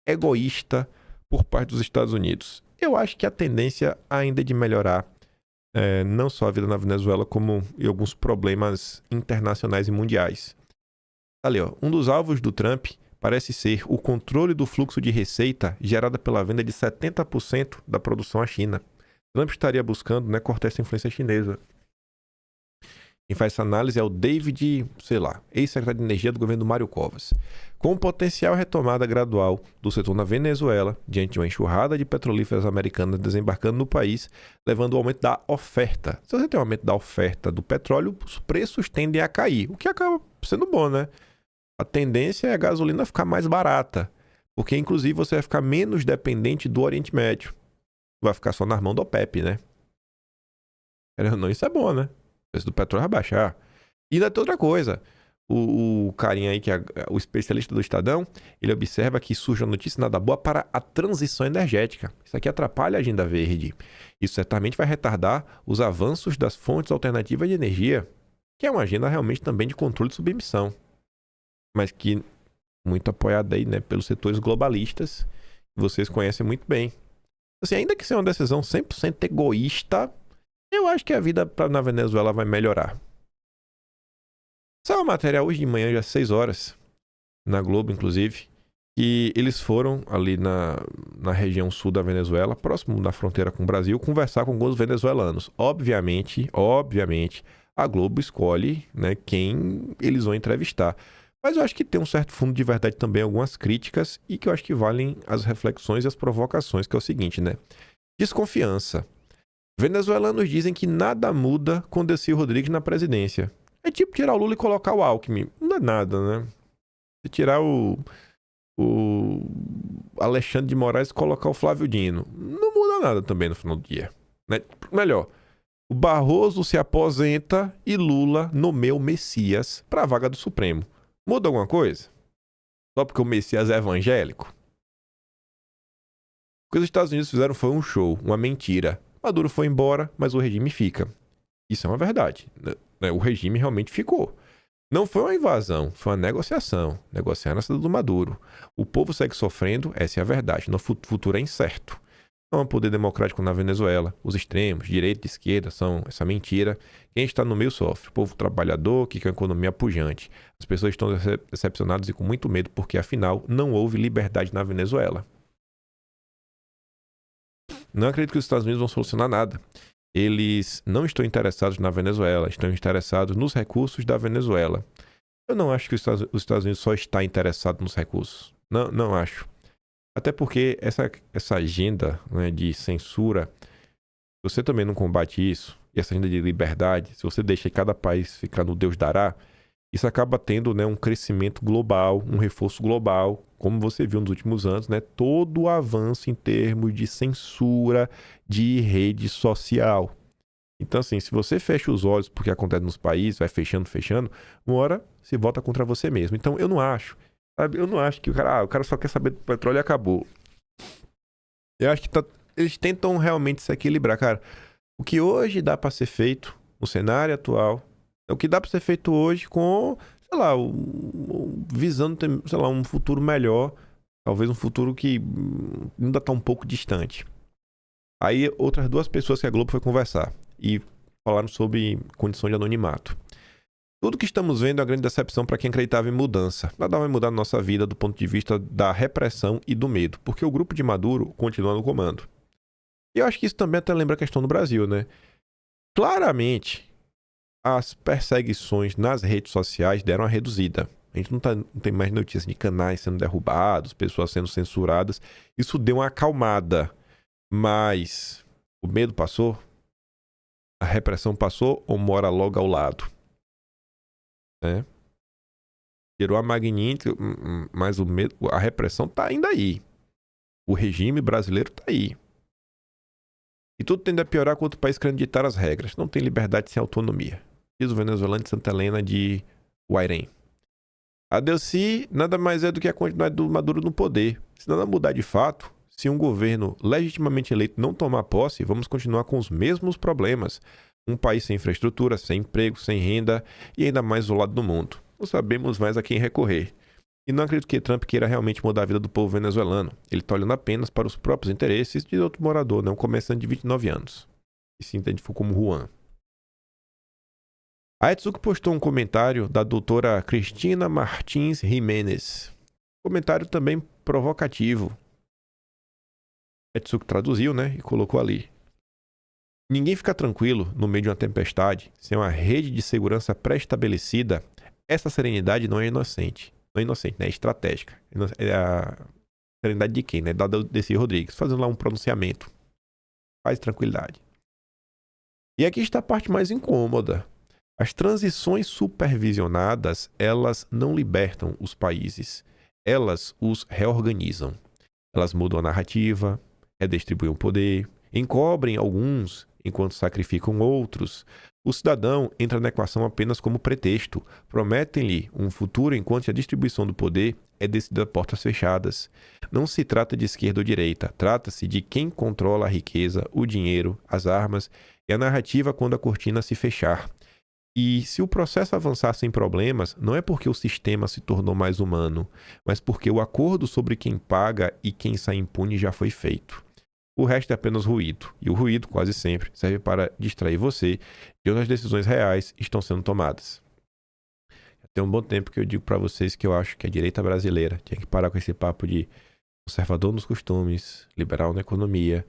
egoísta por parte dos Estados Unidos. Eu acho que a tendência ainda é de melhorar não só a vida na Venezuela, como em alguns problemas internacionais e mundiais. Ali, ó, um dos alvos do Trump parece ser o controle do fluxo de receita gerada pela venda de 70% da produção à China. Trump estaria buscando, né, cortar essa influência chinesa. Quem faz essa análise é o David, ex-secretário de Energia do governo do Mário Covas. Com potencial retomada gradual do setor na Venezuela, diante de uma enxurrada de petrolíferas americanas desembarcando no país, levando ao aumento da oferta. Se você tem um aumento da oferta do petróleo, os preços tendem a cair, o que acaba sendo bom, né? A tendência é a gasolina ficar mais barata, porque inclusive você vai ficar menos dependente do Oriente Médio. Vai ficar só nas mãos do OPEP, né? Não, isso é bom, né? O preço do petróleo vai baixar. E ainda tem outra coisa. O carinha aí, que é o especialista do Estadão, ele observa que surge uma notícia nada boa para a transição energética. Isso aqui atrapalha a agenda verde. Isso certamente vai retardar os avanços das fontes alternativas de energia, que é uma agenda realmente também de controle de subemissão, mas que muito apoiada aí, né, pelos setores globalistas, que vocês conhecem muito bem. Assim, ainda que seja uma decisão 100% egoísta, eu acho que a vida na Venezuela vai melhorar. Saiu uma matéria hoje de manhã, já às 6 horas, na Globo, inclusive, que eles foram ali na região sul da Venezuela, próximo da fronteira com o Brasil, conversar com alguns venezuelanos. Obviamente, a Globo escolhe, né, quem eles vão entrevistar. Mas eu acho que tem um certo fundo de verdade também, algumas críticas, e que eu acho que valem as reflexões e as provocações, que é o seguinte, né? Desconfiança. Venezuelanos dizem que nada muda com Delcy Rodrigues na presidência. É tipo tirar o Lula e colocar o Alckmin. Não é nada, né? Se tirar o Alexandre de Moraes e colocar o Flávio Dino. Não muda nada também no final do dia, né? Melhor, o Barroso se aposenta e Lula nomeia o Messias para a vaga do Supremo. Muda alguma coisa? Só porque o Messias é evangélico? O que os Estados Unidos fizeram foi um show, uma mentira. Maduro foi embora, mas o regime fica. Isso é uma verdade, né? O regime realmente ficou. Não foi uma invasão, foi uma negociação. Negociar na saída do Maduro. O povo segue sofrendo, essa é a verdade. No futuro é incerto. Não há poder democrático na Venezuela. Os extremos, direita e esquerda, são essa mentira. Quem está no meio sofre. O povo trabalhador, que quer uma economia pujante. As pessoas estão decepcionadas e com muito medo, porque afinal não houve liberdade na Venezuela. Não acredito que os Estados Unidos vão solucionar nada. Eles não estão interessados na Venezuela, estão interessados nos recursos da Venezuela. Eu não acho que os Estados Unidos só está interessado nos recursos. Não acho. Até porque essa agenda, né, de censura, se você também não combate isso, e essa agenda de liberdade, se você deixa cada país ficar no Deus dará, isso acaba tendo, né, um crescimento global, um reforço global, como você viu nos últimos anos, né, todo o avanço em termos de censura de rede social. Então, assim, se você fecha os olhos porque acontece nos países, vai fechando, uma hora se volta contra você mesmo. Então, eu não acho, sabe? Eu não acho que o cara só quer saber do petróleo e acabou. Eu acho que eles tentam realmente se equilibrar, cara. O que hoje dá para ser feito no cenário atual, é o que dá para ser feito hoje com, sei lá, visando, sei lá, um futuro melhor, talvez um futuro que ainda tá um pouco distante. Aí, outras duas pessoas que a Globo foi conversar e falaram sobre condição de anonimato. Tudo que estamos vendo é uma grande decepção para quem acreditava em mudança. Nada vai mudar na nossa vida do ponto de vista da repressão e do medo, porque o grupo de Maduro continua no comando. E eu acho que isso também até lembra a questão do Brasil, né? Claramente, as perseguições nas redes sociais deram uma reduzida. A gente não tem mais notícias de canais sendo derrubados, pessoas sendo censuradas. Isso deu uma acalmada. Mas o medo passou? A repressão passou ou mora logo ao lado? Né? Tirou a Magnitsky, mas o medo, a repressão tá ainda aí. O regime brasileiro tá aí. E tudo tende a piorar quando o país quer ditar as regras. Não tem liberdade sem autonomia. Diz o venezuelano de Santa Helena de Guairém. A Delcy nada mais é do que a continuidade do Maduro no poder. Se nada mudar de fato, se um governo legitimamente eleito não tomar posse, vamos continuar com os mesmos problemas. Um país sem infraestrutura, sem emprego, sem renda e ainda mais isolado do mundo. Não sabemos mais a quem recorrer. E não acredito que Trump queira realmente mudar a vida do povo venezuelano. Ele está olhando apenas para os próprios interesses de outro morador, né? Um comerciante de 29 anos. E se identificou como Juan. A Etsuko postou um comentário da doutora Cristina Martins Jimenez. Comentário também provocativo. Etsuko traduziu, né? E colocou ali. Ninguém fica tranquilo no meio de uma tempestade sem uma rede de segurança pré-estabelecida. Essa serenidade não é inocente. Não é inocente, né? É estratégica. É a serenidade de quem, né? Da Delcy Rodrigues. Fazendo lá um pronunciamento. Paz e tranquilidade. E aqui está a parte mais incômoda. As transições supervisionadas, elas não libertam os países. Elas os reorganizam. Elas mudam a narrativa, redistribuem o poder, encobrem alguns enquanto sacrificam outros. O cidadão entra na equação apenas como pretexto. Prometem-lhe um futuro enquanto a distribuição do poder é decidida a portas fechadas. Não se trata de esquerda ou direita. Trata-se de quem controla a riqueza, o dinheiro, as armas e a narrativa quando a cortina se fechar. E se o processo avançar sem problemas, não é porque o sistema se tornou mais humano, mas porque o acordo sobre quem paga e quem sai impune já foi feito. O resto é apenas ruído, e o ruído, quase sempre, serve para distrair você de onde as decisões reais estão sendo tomadas. Tem um bom tempo que eu digo para vocês que eu acho que a direita brasileira tinha que parar com esse papo de conservador nos costumes, liberal na economia,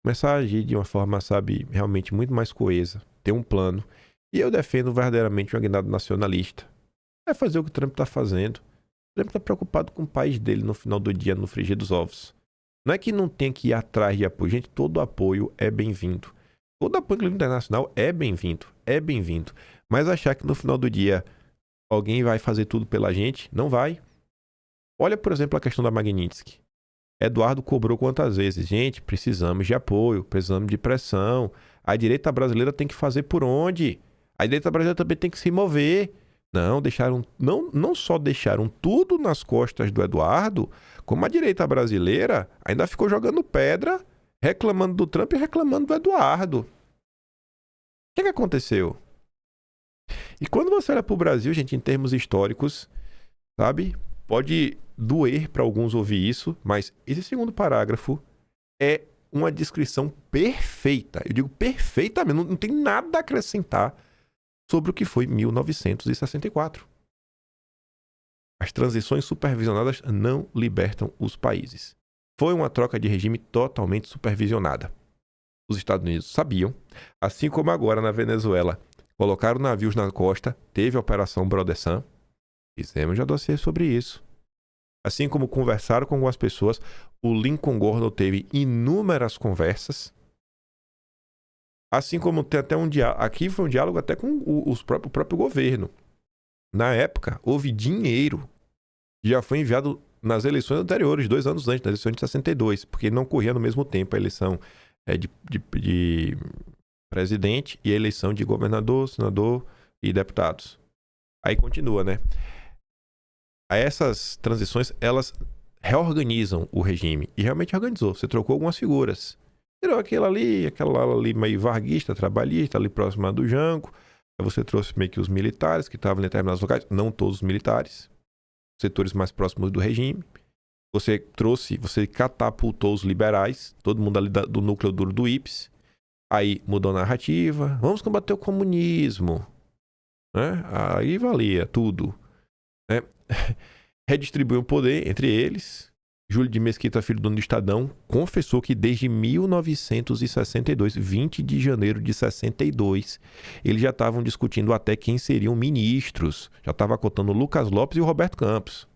começar a agir de uma forma, sabe, realmente muito mais coesa, ter um plano. E eu defendo verdadeiramente um agnado nacionalista. É fazer o que o Trump está fazendo. O Trump está preocupado com o país dele no final do dia, no frigir dos ovos. Não é que não tem que ir atrás de apoio. Gente, todo apoio é bem-vindo. Todo apoio internacional é bem-vindo. É bem-vindo. Mas achar que no final do dia alguém vai fazer tudo pela gente, não vai. Olha, por exemplo, a questão da Magnitsky. Eduardo cobrou quantas vezes? Gente, precisamos de apoio, precisamos de pressão. A direita brasileira tem que fazer por onde? A direita brasileira também tem que se mover. Não só deixaram tudo nas costas do Eduardo, como a direita brasileira ainda ficou jogando pedra, reclamando do Trump e reclamando do Eduardo. O que aconteceu? E quando você olha para o Brasil, gente, em termos históricos, sabe? Pode doer para alguns ouvir isso, mas esse segundo parágrafo é uma descrição perfeita. Eu digo perfeitamente, não tem nada a acrescentar sobre o que foi 1964. As transições supervisionadas não libertam os países. Foi uma troca de regime totalmente supervisionada. Os Estados Unidos sabiam, assim como agora na Venezuela, colocaram navios na costa, teve a Operação Brother Sun. Fizemos já dossiê sobre isso. Assim como conversaram com algumas pessoas, o Lincoln Gordon teve inúmeras conversas. Assim como tem até um diálogo, aqui foi um diálogo até com o próprio governo. na época, houve dinheiro que já foi enviado nas eleições anteriores, 2 anos antes, nas eleições de 62, porque não corria no mesmo tempo a eleição de presidente e a eleição de governador, senador e deputados. Aí continua, né? Essas transições, elas reorganizam o regime. E realmente organizou. Você trocou algumas figuras. Tirou aquela ali meio varguista, trabalhista, ali próxima do Jango. Aí você trouxe meio que os militares que estavam em determinados locais. Não todos os militares. Setores mais próximos do regime. Você catapultou os liberais. Todo mundo ali do núcleo duro do IPS. Aí mudou a narrativa. Vamos combater o comunismo. Né? Aí valia tudo. Né? Redistribuiu o poder entre eles. Júlio de Mesquita, filho do dono do Estadão, confessou que desde 1962, 20 de janeiro de 62, eles já estavam discutindo até quem seriam ministros. Já estava cotando o Lucas Lopes e o Roberto Campos.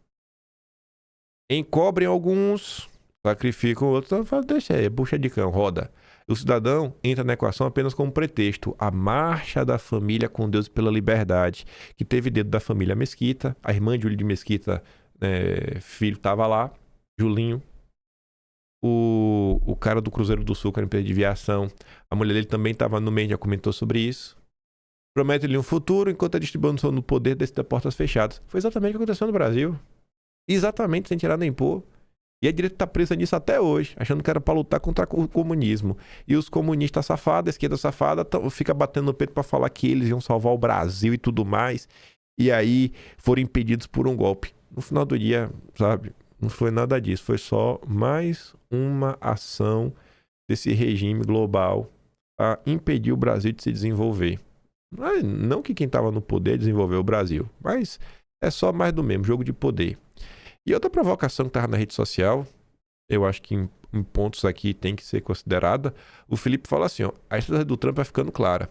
Encobrem alguns, sacrificam outros, deixa aí, bucha de cão, roda. O cidadão entra na equação apenas como pretexto. A marcha da família com Deus pela liberdade, que teve dedo da família Mesquita. A irmã de Júlio de Mesquita, filho, estava lá. Julinho. O cara do Cruzeiro do Sul, que era empresa de aviação. A mulher dele também estava no meio, já comentou sobre isso. Promete-lhe um futuro enquanto a distribuição no poder desse da portas fechadas. Foi exatamente o que aconteceu no Brasil. Exatamente, sem tirar nem pôr. E a direita está presa nisso até hoje, achando que era para lutar contra o comunismo. E os comunistas safados, a esquerda safada, fica batendo no peito para falar que eles iam salvar o Brasil e tudo mais. E aí foram impedidos por um golpe. No final do dia, sabe, não foi nada disso. Foi só mais uma ação desse regime global a impedir o Brasil de se desenvolver. Não que quem estava no poder desenvolveu o Brasil, mas é só mais do mesmo, jogo de poder. E outra provocação que estava na rede social, eu acho que em pontos aqui tem que ser considerada, o Felipe fala assim, ó, a estratégia do Trump vai ficando clara.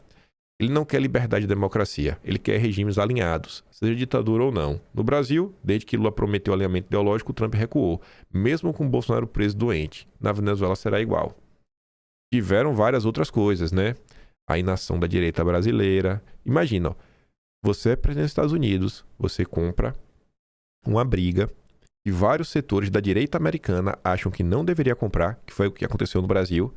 Ele não quer liberdade e democracia, ele quer regimes alinhados, seja ditadura ou não. No Brasil, desde que Lula prometeu alinhamento ideológico, o Trump recuou, mesmo com o Bolsonaro preso doente. Na Venezuela será igual. Tiveram várias outras coisas, né? A inação da direita brasileira. Imagina, ó, você é presidente dos Estados Unidos, você compra uma briga que vários setores da direita americana acham que não deveria comprar, que foi o que aconteceu no Brasil.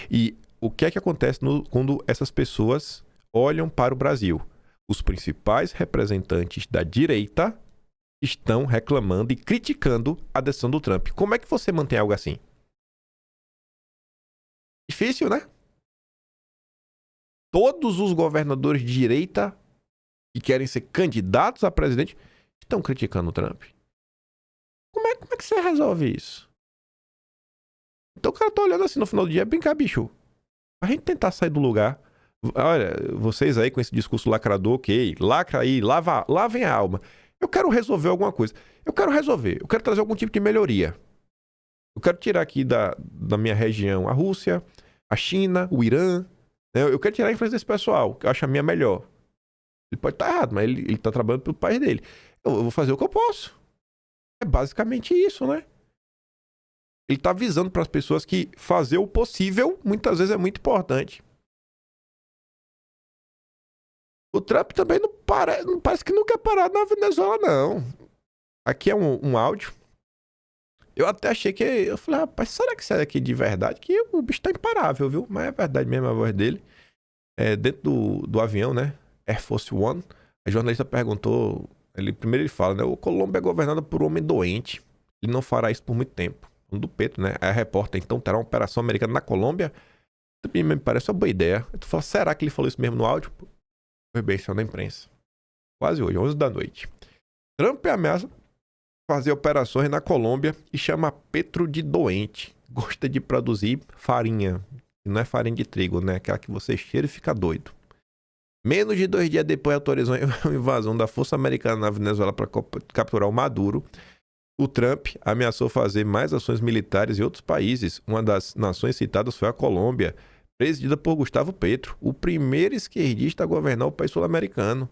E o que é que acontece quando essas pessoas olham para o Brasil? Os principais representantes da direita estão reclamando e criticando a decisão do Trump. Como é que você mantém algo assim? Difícil, né? Todos os governadores de direita que querem ser candidatos a presidente estão criticando o Trump. Como é que você resolve isso? Então o cara tá olhando assim no final do dia, vem cá, bicho. A gente tentar sair do lugar. Olha, vocês aí com esse discurso lacrador, ok, lacra aí, lavem a alma. Eu quero resolver alguma coisa. Eu quero trazer algum tipo de melhoria. Eu quero tirar aqui da minha região a Rússia, a China, o Irã. Né? Eu quero tirar a influência desse pessoal, que eu acho a minha melhor. Ele pode estar errado, mas ele tá trabalhando pelo país dele. Eu vou fazer o que eu posso. É basicamente isso, né? Ele tá avisando para as pessoas que fazer o possível muitas vezes é muito importante. O Trump também não parece que não quer parar na Venezuela, não. Aqui é um áudio. Eu até achei que... Eu falei, rapaz, será que isso é aqui de verdade? Que o bicho tá imparável, viu? Mas é verdade mesmo a voz dele. Dentro do avião, né? Air Force One. A jornalista perguntou... Primeiro ele fala, né? O Colômbia é governado por um homem doente. Ele não fará isso por muito tempo. Do Petro, né? Aí a repórter, então, terá uma operação americana na Colômbia? Também me parece uma boa ideia. Tu fala, será que ele falou isso mesmo no áudio? Foi bem, saiu na imprensa. Quase hoje, 11 da noite. Trump ameaça fazer operações na Colômbia e chama Petro de doente. Gosta de produzir farinha. Não é farinha de trigo, né? Aquela que você cheira e fica doido. Menos de 2 dias depois autorizou a invasão da Força Americana na Venezuela para capturar o Maduro. O Trump ameaçou fazer mais ações militares em outros países. Uma das nações citadas foi a Colômbia, presidida por Gustavo Petro, o primeiro esquerdista a governar o país sul-americano.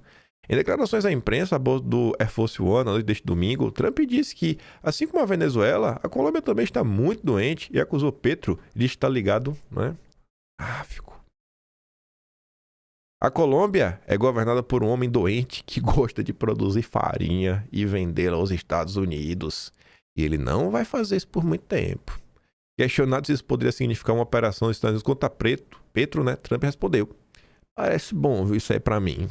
Em declarações à imprensa a bordo do Air Force One deste domingo, Trump disse que, assim como a Venezuela, a Colômbia também está muito doente e acusou Petro de estar ligado, né? Ficou. A Colômbia é governada por um homem doente que gosta de produzir farinha e vendê-la aos Estados Unidos. E ele não vai fazer isso por muito tempo. Questionado se isso poderia significar uma operação dos Estados Unidos contra Petro, né? Trump respondeu: parece bom, viu, isso aí pra mim.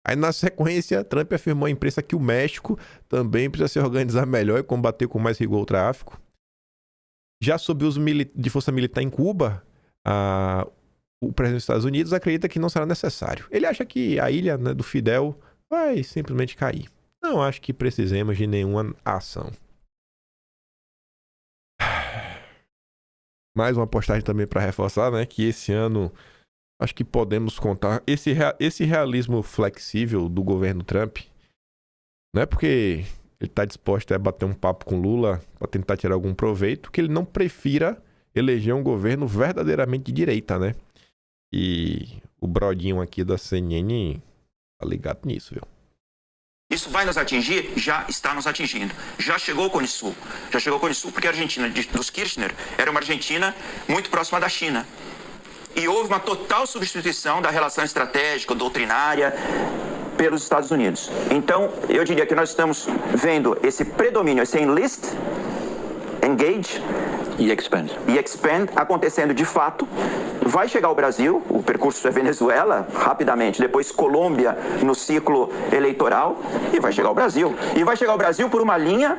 Aí, na sequência, Trump afirmou à imprensa que o México também precisa se organizar melhor e combater com mais rigor o tráfico. Já sob o uso de força militar em Cuba, o presidente dos Estados Unidos acredita que não será necessário. Ele acha que a ilha, né, do Fidel vai simplesmente cair. Não acho que precisemos de nenhuma ação. Mais uma postagem também para reforçar, né, que esse ano acho que podemos contar esse realismo flexível do governo Trump. Não é porque ele está disposto a bater um papo com Lula para tentar tirar algum proveito que ele não prefira eleger um governo verdadeiramente de direita, né? E o brodinho aqui da CNN tá ligado nisso, viu? Isso vai nos atingir? Já está nos atingindo. Já chegou o Cone Sul. Já chegou o Cone Sul porque a Argentina dos Kirchner era uma Argentina muito próxima da China. E houve uma total substituição da relação estratégica, doutrinária, pelos Estados Unidos. Então, eu diria que nós estamos vendo esse predomínio, esse enlist, engage e expand acontecendo de fato. Vai chegar ao Brasil, o percurso é Venezuela, rapidamente, depois Colômbia no ciclo eleitoral, e vai chegar ao Brasil. E vai chegar ao Brasil por uma linha,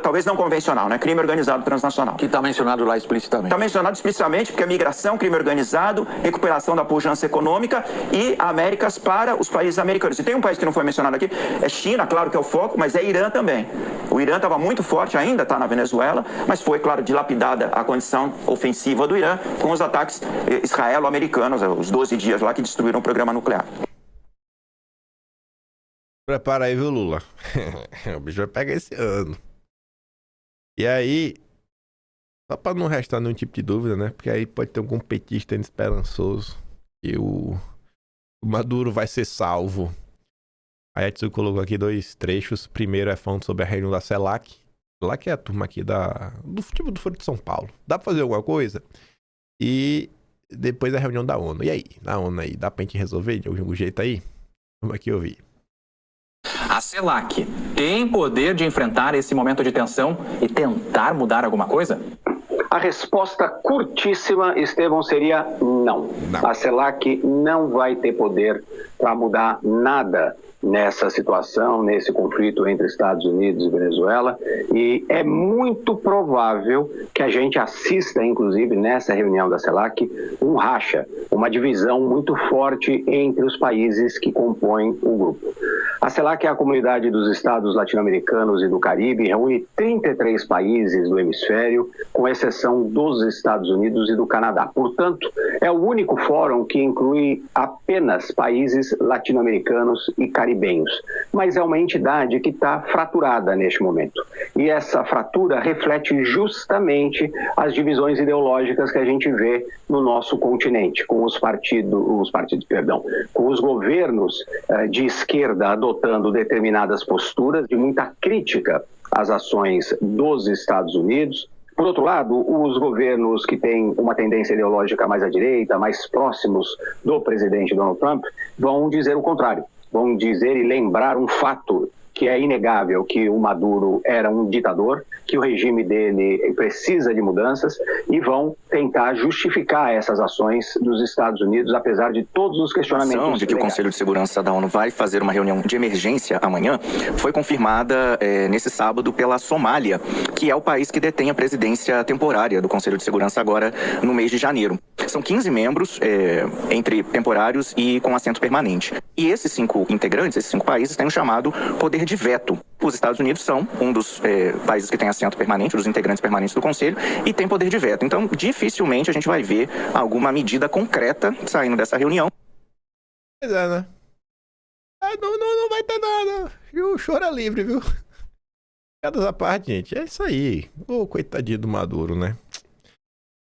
talvez não convencional, né? Crime organizado transnacional. Que está mencionado lá explicitamente. Está mencionado explicitamente porque é migração, crime organizado, recuperação da pujança econômica e Américas para os países americanos. E tem um país que não foi mencionado aqui, é China, claro que é o foco, mas é Irã também. O Irã estava muito forte, ainda está na Venezuela, mas foi, claro, dilapidada a condição ofensiva do Irã com os ataques israelo-americanos, os 12 dias lá que destruíram o programa nuclear. Prepara aí, viu, Lula? O bicho vai pegar esse ano. E aí, só pra não restar nenhum tipo de dúvida, né? Porque aí pode ter algum petista esperançoso que o Maduro vai ser salvo. Aí a Tsu colocou aqui 2 trechos. Primeiro é falando sobre a reunião da CELAC. CELAC é a turma aqui do Foro de São Paulo. Dá pra fazer alguma coisa? E depois a reunião da ONU. E aí? Na ONU aí, dá pra gente resolver de algum jeito aí? Vamos aqui ouvir. A CELAC tem poder de enfrentar esse momento de tensão e tentar mudar alguma coisa? A resposta curtíssima, Estevão, seria não. A CELAC não vai ter poder para mudar nada nessa situação, nesse conflito entre Estados Unidos e Venezuela, e é muito provável que a gente assista, inclusive, nessa reunião da CELAC, um racha, uma divisão muito forte entre os países que compõem o grupo. A CELAC é a comunidade dos estados latino-americanos e do Caribe, reúne 33 países do hemisfério, com exceção dos Estados Unidos e do Canadá. Portanto, é o único fórum que inclui apenas países latino-americanos e caribenhos, mas é uma entidade que está fraturada neste momento. E essa fratura reflete justamente as divisões ideológicas que a gente vê no nosso continente, com com os governos de esquerda adotando determinadas posturas de muita crítica às ações dos Estados Unidos. Por outro lado, os governos que têm uma tendência ideológica mais à direita, mais próximos do presidente Donald Trump, vão dizer o contrário. Vão dizer e lembrar um fato que é inegável, que o Maduro era um ditador, que o regime dele precisa de mudanças, e vão tentar justificar essas ações dos Estados Unidos, apesar de todos os questionamentos de que o Conselho de Segurança da ONU vai fazer uma reunião de emergência amanhã foi confirmada nesse sábado pela Somália, que é o país que detém a presidência temporária do Conselho de Segurança agora no mês de janeiro. São 15 membros, entre temporários e com assento permanente. E esses 5 integrantes, esses 5 países, têm o chamado poder de veto. Os Estados Unidos são um dos países que tem assento permanente, dos integrantes permanentes do Conselho, e tem poder de veto. Então, dificilmente a gente vai ver alguma medida concreta saindo dessa reunião. Pois é, né? Não vai ter nada. E o choro é livre, viu? Piadas à parte, gente. É isso aí. Ô, coitadinho do Maduro, né?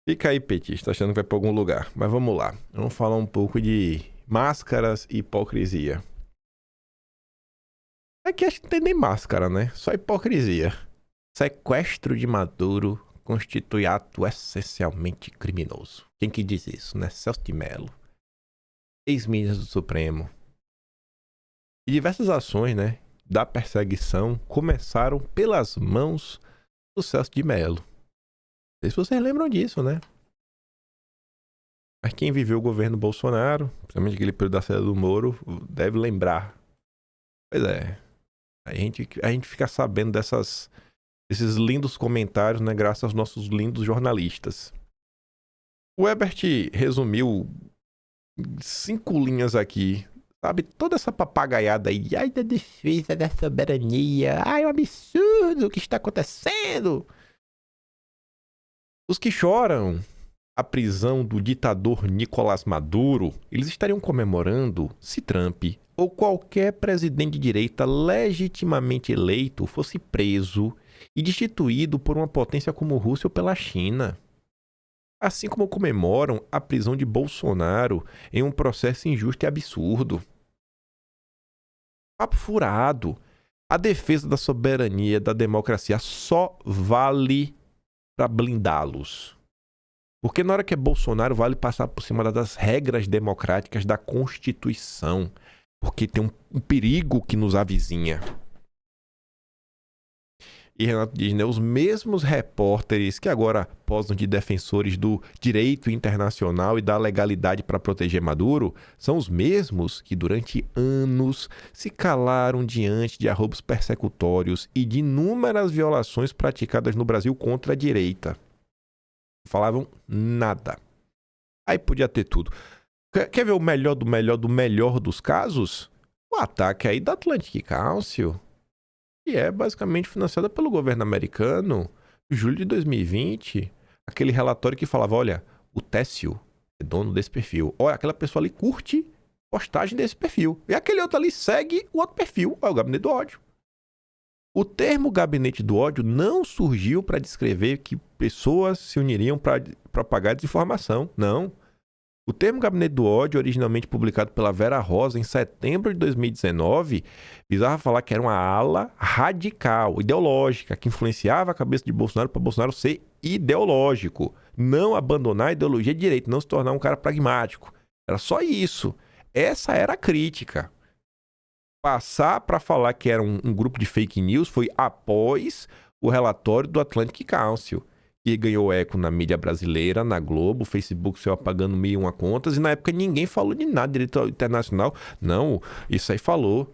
Fica aí, petista, achando que vai pra algum lugar. Mas vamos lá. Vamos falar um pouco de máscaras e hipocrisia. Aqui acho que não tem nem máscara, né? Só hipocrisia. Sequestro de Maduro constitui ato essencialmente criminoso. Quem que diz isso, né? Celso de Mello. ex-ministros do Supremo. E diversas ações, né, da perseguição começaram pelas mãos do Celso de Mello. Não sei se vocês lembram disso, né? Mas quem viveu o governo Bolsonaro, principalmente aquele período da saída do Moro, deve lembrar. Pois é. A gente fica sabendo desses lindos comentários, né, graças aos nossos lindos jornalistas. O Ebert resumiu 5 linhas aqui. Sabe, toda essa papagaiada aí. Ai, da defesa da soberania. Ai, é um absurdo o que está acontecendo. Os que choram a prisão do ditador Nicolás Maduro, eles estariam comemorando se Trump ou qualquer presidente de direita legitimamente eleito fosse preso e destituído por uma potência como Rússia ou pela China. Assim como comemoram a prisão de Bolsonaro em um processo injusto e absurdo. Papo furado. A defesa da soberania e da democracia só vale para blindá-los. Porque na hora que é Bolsonaro, vale passar por cima das regras democráticas da Constituição. Porque tem um perigo que nos avizinha. E Renato diz, né, os mesmos repórteres que agora posam de defensores do direito internacional e da legalidade para proteger Maduro, são os mesmos que durante anos se calaram diante de arroubos persecutórios e de inúmeras violações praticadas no Brasil contra a direita. Falavam nada. Aí podia ter tudo. Quer ver o melhor do melhor do melhor dos casos? O ataque aí da Atlantic Council, que é basicamente financiada pelo governo americano, em julho de 2020, aquele relatório que falava, olha, o Técio é dono desse perfil. Olha, aquela pessoa ali curte postagem desse perfil. E aquele outro ali segue o outro perfil, é o Gabinete do Ódio. O termo Gabinete do Ódio não surgiu para descrever que pessoas se uniriam para propagar desinformação, não. O termo Gabinete do Ódio, originalmente publicado pela Vera Rosa em setembro de 2019, visava falar que era uma ala radical, ideológica, que influenciava a cabeça de Bolsonaro para Bolsonaro ser ideológico. Não abandonar a ideologia de direita, não se tornar um cara pragmático. Era só isso. Essa era a crítica. Passar para falar que era um grupo de fake news foi após o relatório do Atlantic Council, que ganhou eco na mídia brasileira, na Globo, o Facebook saiu apagando 1.001 contas, e na época ninguém falou de nada, direito internacional. Não, isso aí falou.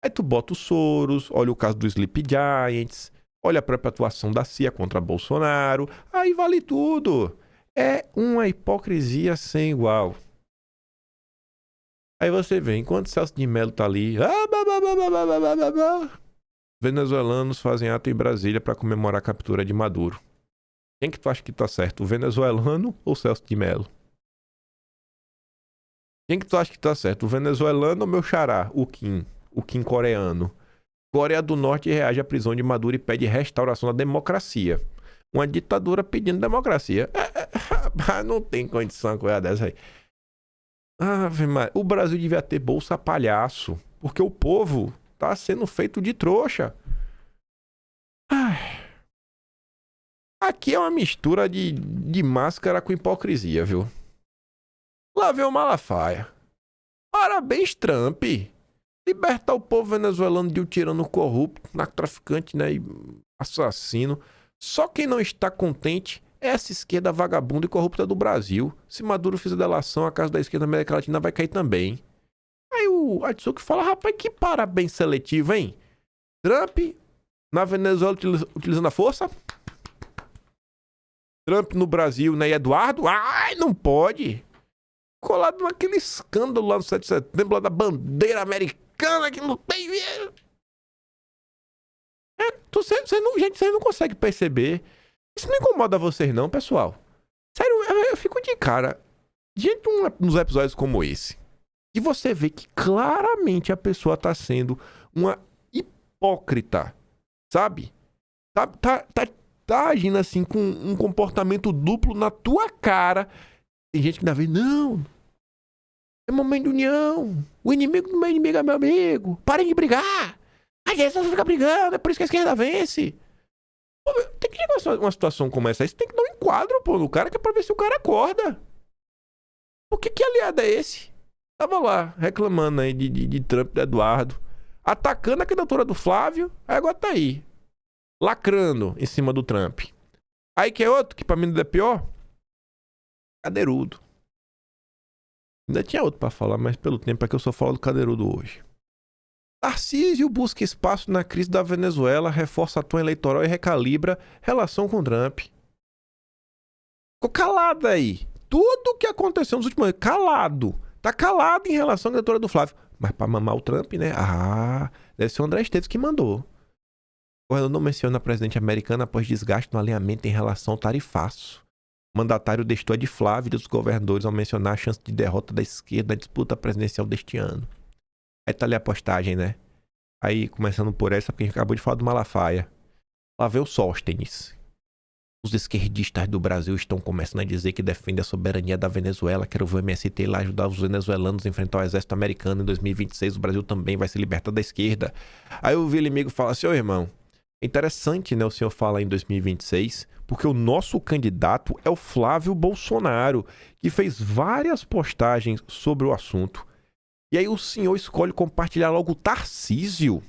Aí tu bota o Soros, olha o caso do Sleep Giants, olha a própria atuação da CIA contra Bolsonaro, aí vale tudo. É uma hipocrisia sem igual. Aí você vê, enquanto Celso de Mello tá ali, venezuelanos fazem ato em Brasília para comemorar a captura de Maduro. Quem que tu acha que tá certo, o venezuelano ou o Celso de Mello? Quem que tu acha que tá certo, o venezuelano ou meu xará, o Kim coreano? Coreia do Norte reage à prisão de Maduro e pede restauração da democracia. Uma ditadura pedindo democracia. Não tem condição com coisa dessa aí. O Brasil devia ter bolsa palhaço, porque o povo tá sendo feito de trouxa. Aqui é uma mistura de máscara com hipocrisia, viu? Lá vem o Malafaia. Parabéns, Trump. Libertar o povo venezuelano de um tirano corrupto, narcotraficante, né, e assassino. Só quem não está contente é essa esquerda vagabunda e corrupta do Brasil. Se Maduro fizer delação, a casa da esquerda da América Latina vai cair também. Aí o Atsuki fala, rapaz, que parabéns seletivo, hein? Trump na Venezuela utilizando a força. Trump no Brasil, né, e Eduardo? Ai, não pode. Colado naquele escândalo lá no 7 de setembro, lá da bandeira americana, que não tem... Você não consegue perceber. Isso não incomoda vocês não, pessoal? Sério, eu fico de cara. Diante de uns episódios como esse, e você vê que claramente a pessoa tá sendo uma hipócrita, sabe? Tá agindo assim com um comportamento duplo na tua cara. Tem gente que ainda vê, não, é momento de união. O inimigo do meu inimigo é meu amigo. Parem de brigar. A gente só fica brigando, é por isso que a esquerda vence. Pô, tem que chegar uma situação como essa aí, você tem que dar um enquadro, pô, no cara, que é pra ver se o cara acorda. Por que aliado é esse? Tava lá, reclamando aí de Trump, do Eduardo. Atacando a candidatura do Flávio. Aí agora tá aí. Lacrando em cima do Trump. Aí que é outro, que pra mim não é pior. Cadeirudo. Ainda tinha outro pra falar, mas pelo tempo é que eu só falo do Cadeirudo hoje. Tarcísio busca espaço na crise da Venezuela, reforça tom eleitoral e recalibra relação com Trump. Ficou calado aí. Tudo o que aconteceu nos últimos anos, calado. Tá calado em relação à candidatura do Flávio. Mas pra mamar o Trump, né? Ah, deve ser o André Esteves que mandou. O governador não menciona a presidente americana após desgaste no alinhamento em relação ao tarifaço. O mandatário destoa de Flávio e dos governadores ao mencionar a chance de derrota da esquerda na disputa presidencial deste ano. Aí tá ali a postagem, né? Aí, começando por essa, porque a gente acabou de falar do Malafaia. Lá vem o Sóstenes. Os esquerdistas do Brasil estão começando a dizer que defendem a soberania da Venezuela. Quero ver o MST lá ajudar os venezuelanos a enfrentar o exército americano. Em 2026, o Brasil também vai se libertar da esquerda. Aí o Vilimigo fala assim, ô irmão, é interessante, né, o senhor falar em 2026, porque o nosso candidato é o Flávio Bolsonaro, que fez várias postagens sobre o assunto. E aí o senhor escolhe compartilhar logo o Tarcísio.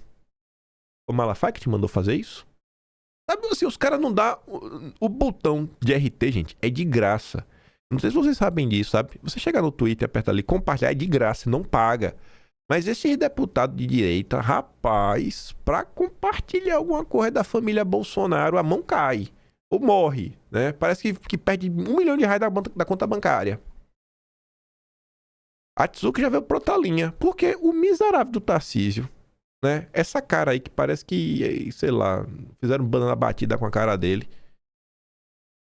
O Malafaia que te mandou fazer isso? Sabe assim, os caras não dão o botão de RT, gente, é de graça. Não sei se vocês sabem disso, sabe? Você chega no Twitter e aperta ali, compartilhar é de graça, não paga. Mas esses deputados de direita, rapaz, pra compartilhar alguma coisa da família Bolsonaro, a mão cai. Ou morre, né? Parece que perde R$1 milhão da conta bancária. A Tsuki já veio pra outra linha. Porque o miserável do Tarcísio, né? Essa cara aí que parece que, sei lá, fizeram banana batida com a cara dele.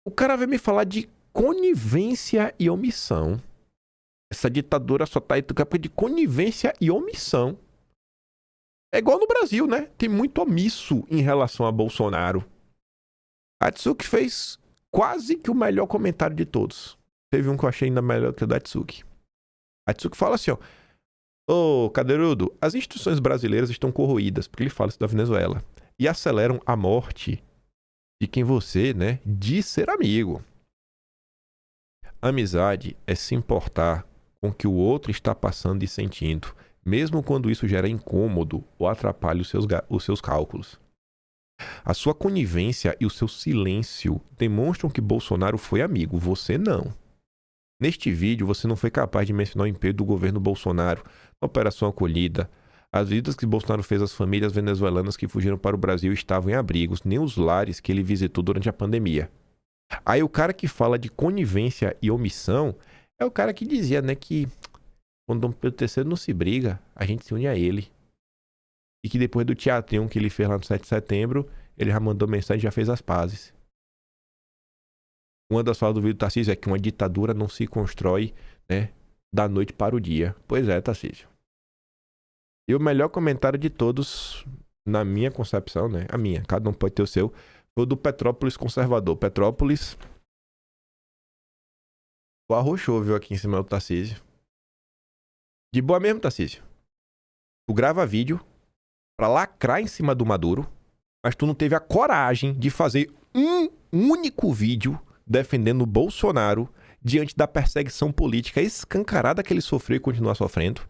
O cara veio me falar de conivência e omissão. Essa ditadura só tá aí por de conivência e omissão. É igual no Brasil, né? Tem muito omisso em relação a Bolsonaro. A Tsuki fez quase que o melhor comentário de todos. Teve um que eu achei ainda melhor que o da Tsuki. A Tsuki fala assim, ó. Ô, Cadeirudo, as instituições brasileiras estão corroídas, porque ele fala isso da Venezuela, e aceleram a morte de quem você, né, diz ser amigo. Amizade é se importar com o que o outro está passando e sentindo, mesmo quando isso gera incômodo ou atrapalha os seus cálculos. A sua conivência e o seu silêncio demonstram que Bolsonaro foi amigo, você não. Neste vídeo, você não foi capaz de mencionar o empenho do governo Bolsonaro na Operação Acolhida. As visitas que Bolsonaro fez às famílias venezuelanas que fugiram para o Brasil estavam em abrigos, nem os lares que ele visitou durante a pandemia. Aí o cara que fala de conivência e omissão é o cara que dizia, né, que quando Dom Pedro III não se briga, a gente se une a ele. E que depois do teatrinho que ele fez lá no 7 de setembro, ele já mandou mensagem e já fez as pazes. Uma das falas do vídeo do Tarcísio é que uma ditadura não se constrói, né, da noite para o dia. Pois é, Tarcísio. E o melhor comentário de todos, na minha concepção, né, a minha, cada um pode ter o seu, foi o do Petrópolis conservador. Petrópolis arrochou, viu, aqui em cima do Tarcísio. De boa mesmo, Tarcísio. Tu grava vídeo pra lacrar em cima do Maduro, mas tu não teve a coragem de fazer um único vídeo defendendo o Bolsonaro diante da perseguição política escancarada que ele sofreu e continua sofrendo.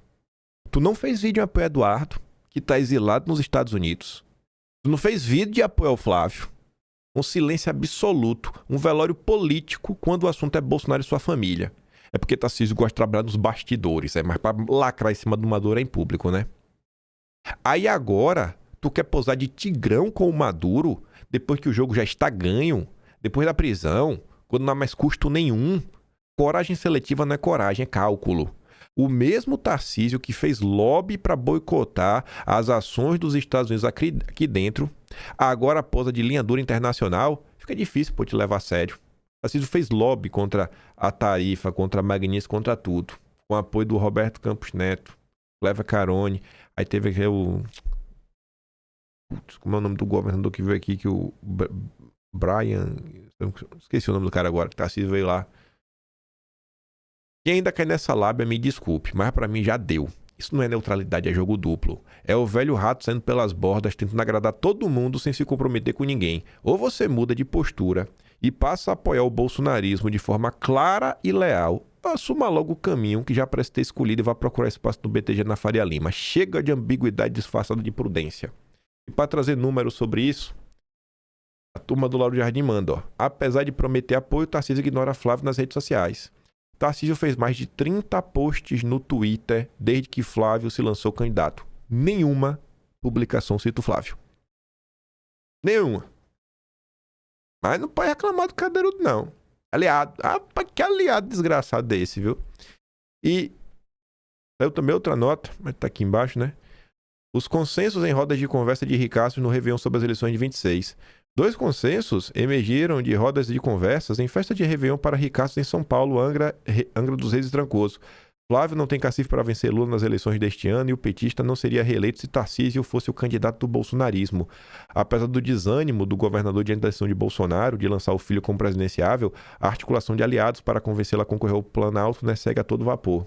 Tu não fez vídeo em apoio a Eduardo, que tá exilado nos Estados Unidos. Tu não fez vídeo de apoio ao Flávio. Um silêncio absoluto, um velório político quando o assunto é Bolsonaro e sua família. É porque Tarcísio gosta de trabalhar nos bastidores, mas pra lacrar em cima do Maduro é em público, né? Aí agora, tu quer posar de tigrão com o Maduro, depois que o jogo já está ganho, depois da prisão, quando não há mais custo nenhum. Coragem seletiva não é coragem, é cálculo. O mesmo Tarcísio que fez lobby para boicotar as ações dos Estados Unidos aqui dentro, agora posa de linha dura internacional, fica difícil te levar a sério. Tarcísio fez lobby contra a tarifa, contra a Magnitsky, contra tudo. Com apoio do Roberto Campos Neto, Leva Carone. Aí teve o... Como é o nome do governador que veio aqui, que o... Brian... Esqueci o nome do cara agora, que Tarcísio veio lá. Quem ainda cai nessa lábia, me desculpe, mas pra mim já deu. Isso não é neutralidade, é jogo duplo. É o velho rato saindo pelas bordas, tentando agradar todo mundo sem se comprometer com ninguém. Ou você muda de postura e passa a apoiar o bolsonarismo de forma clara e leal, assuma logo o caminho que já parece ter escolhido e vá procurar espaço no BTG na Faria Lima. Chega de ambiguidade disfarçada de prudência. E para trazer números sobre isso, a turma do Lauro Jardim manda, ó. Apesar de prometer apoio, Tarcísio ignora Flávio nas redes sociais. Tarcísio fez mais de 30 posts no Twitter desde que Flávio se lançou candidato. Nenhuma publicação cita o Flávio. Nenhuma. Mas não pode reclamar do Cadeirudo, não. Aliado. Que aliado desgraçado desse, viu? E saiu também outra nota, mas tá aqui embaixo, né? Os consensos em rodas de conversa de ricaços no Réveillon sobre as eleições de 26. 2 consensos emergiram de rodas de conversas em festa de Réveillon para ricaços em São Paulo, Angra dos Reis e Trancoso. Flávio não tem cacife para vencer Lula nas eleições deste ano e o petista não seria reeleito se Tarcísio fosse o candidato do bolsonarismo. Apesar do desânimo do governador diante da decisão de Bolsonaro de lançar o filho como presidenciável, a articulação de aliados para convencê-lo a concorrer ao Planalto, né, segue a todo vapor.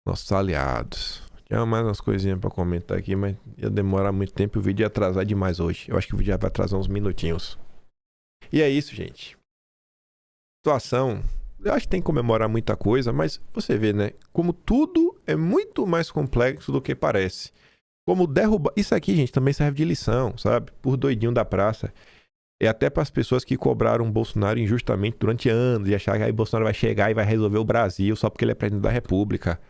Nossos aliados. Tinha mais umas coisinhas para comentar aqui, mas ia demorar muito tempo e o vídeo ia atrasar demais hoje. Eu acho que o vídeo já vai atrasar uns minutinhos. E é isso, gente. Situação... Eu acho que tem que comemorar muita coisa, mas você vê, né? Como tudo é muito mais complexo do que parece. Como derrubar... Isso aqui, gente, também serve de lição, sabe? Por doidinho da praça. É até para as pessoas que cobraram Bolsonaro injustamente durante anos e acharam que aí Bolsonaro vai chegar e vai resolver o Brasil só porque ele é presidente da República.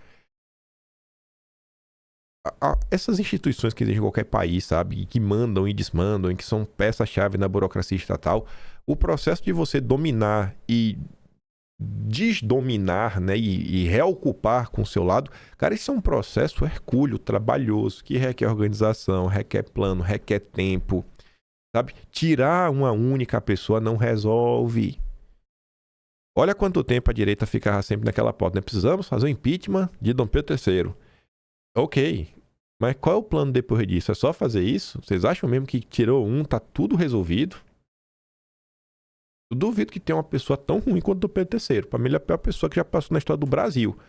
Essas instituições que existem em qualquer país, sabe? Que mandam e desmandam, e que são peça-chave na burocracia estatal. O processo de você dominar e desdominar, né, e reocupar com o seu lado, cara, isso é um processo hercúleo, trabalhoso, que requer organização, requer plano, requer tempo, sabe? Tirar uma única pessoa não resolve. Olha quanto tempo a direita ficava sempre naquela pauta, né? Precisamos fazer o impeachment de Dom Pedro III. Ok, mas qual é o plano depois disso? É só fazer isso? Vocês acham mesmo que tirou um, tá tudo resolvido? Eu duvido que tenha uma pessoa tão ruim quanto o Pedro III. Para mim, ele é a pior pessoa que já passou na história do Brasil.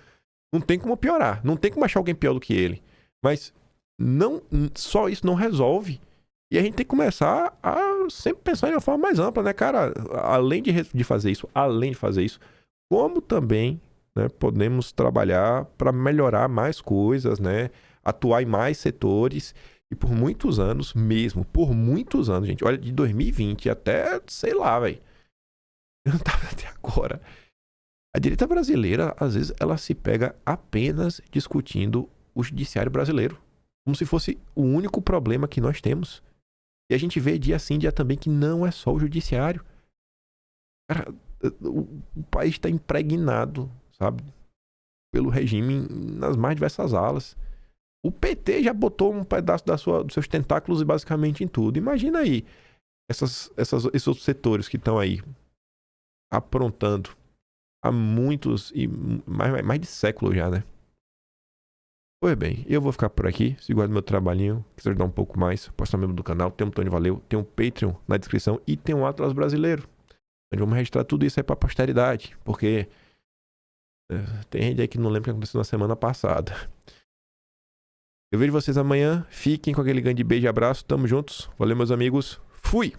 Não tem como piorar. Não tem como achar alguém pior do que ele. Mas não, só isso não resolve. E a gente tem que começar a sempre pensar de uma forma mais ampla, né, cara? Além de fazer isso, como também, né, podemos trabalhar para melhorar mais coisas, né? Atuar em mais setores. E por muitos anos mesmo. Por muitos anos, gente. Olha, de 2020 até, sei lá, velho. Eu não tava até agora. A direita brasileira, às vezes, ela se pega apenas discutindo o judiciário brasileiro. Como se fosse o único problema que nós temos. E a gente vê dia sim, dia também, que não é só o judiciário. Cara, o país está impregnado, sabe? Pelo regime nas mais diversas alas. O PT já botou um pedaço dos seus tentáculos basicamente em tudo. Imagina aí esses outros setores que estão aí aprontando há muitos e mais de século já, né? Pois bem, eu vou ficar por aqui. Se gosta do meu trabalhinho, quiser ajudar um pouco mais, posso estar membro do canal, tem um Tony Valeu, tem um Patreon na descrição e tem um Atlas Brasileiro. Então vamos registrar tudo isso aí pra posteridade, porque tem gente aí que não lembra o que aconteceu na semana passada. Eu vejo vocês amanhã. Fiquem com aquele grande beijo e abraço. Tamo juntos. Valeu, meus amigos. Fui!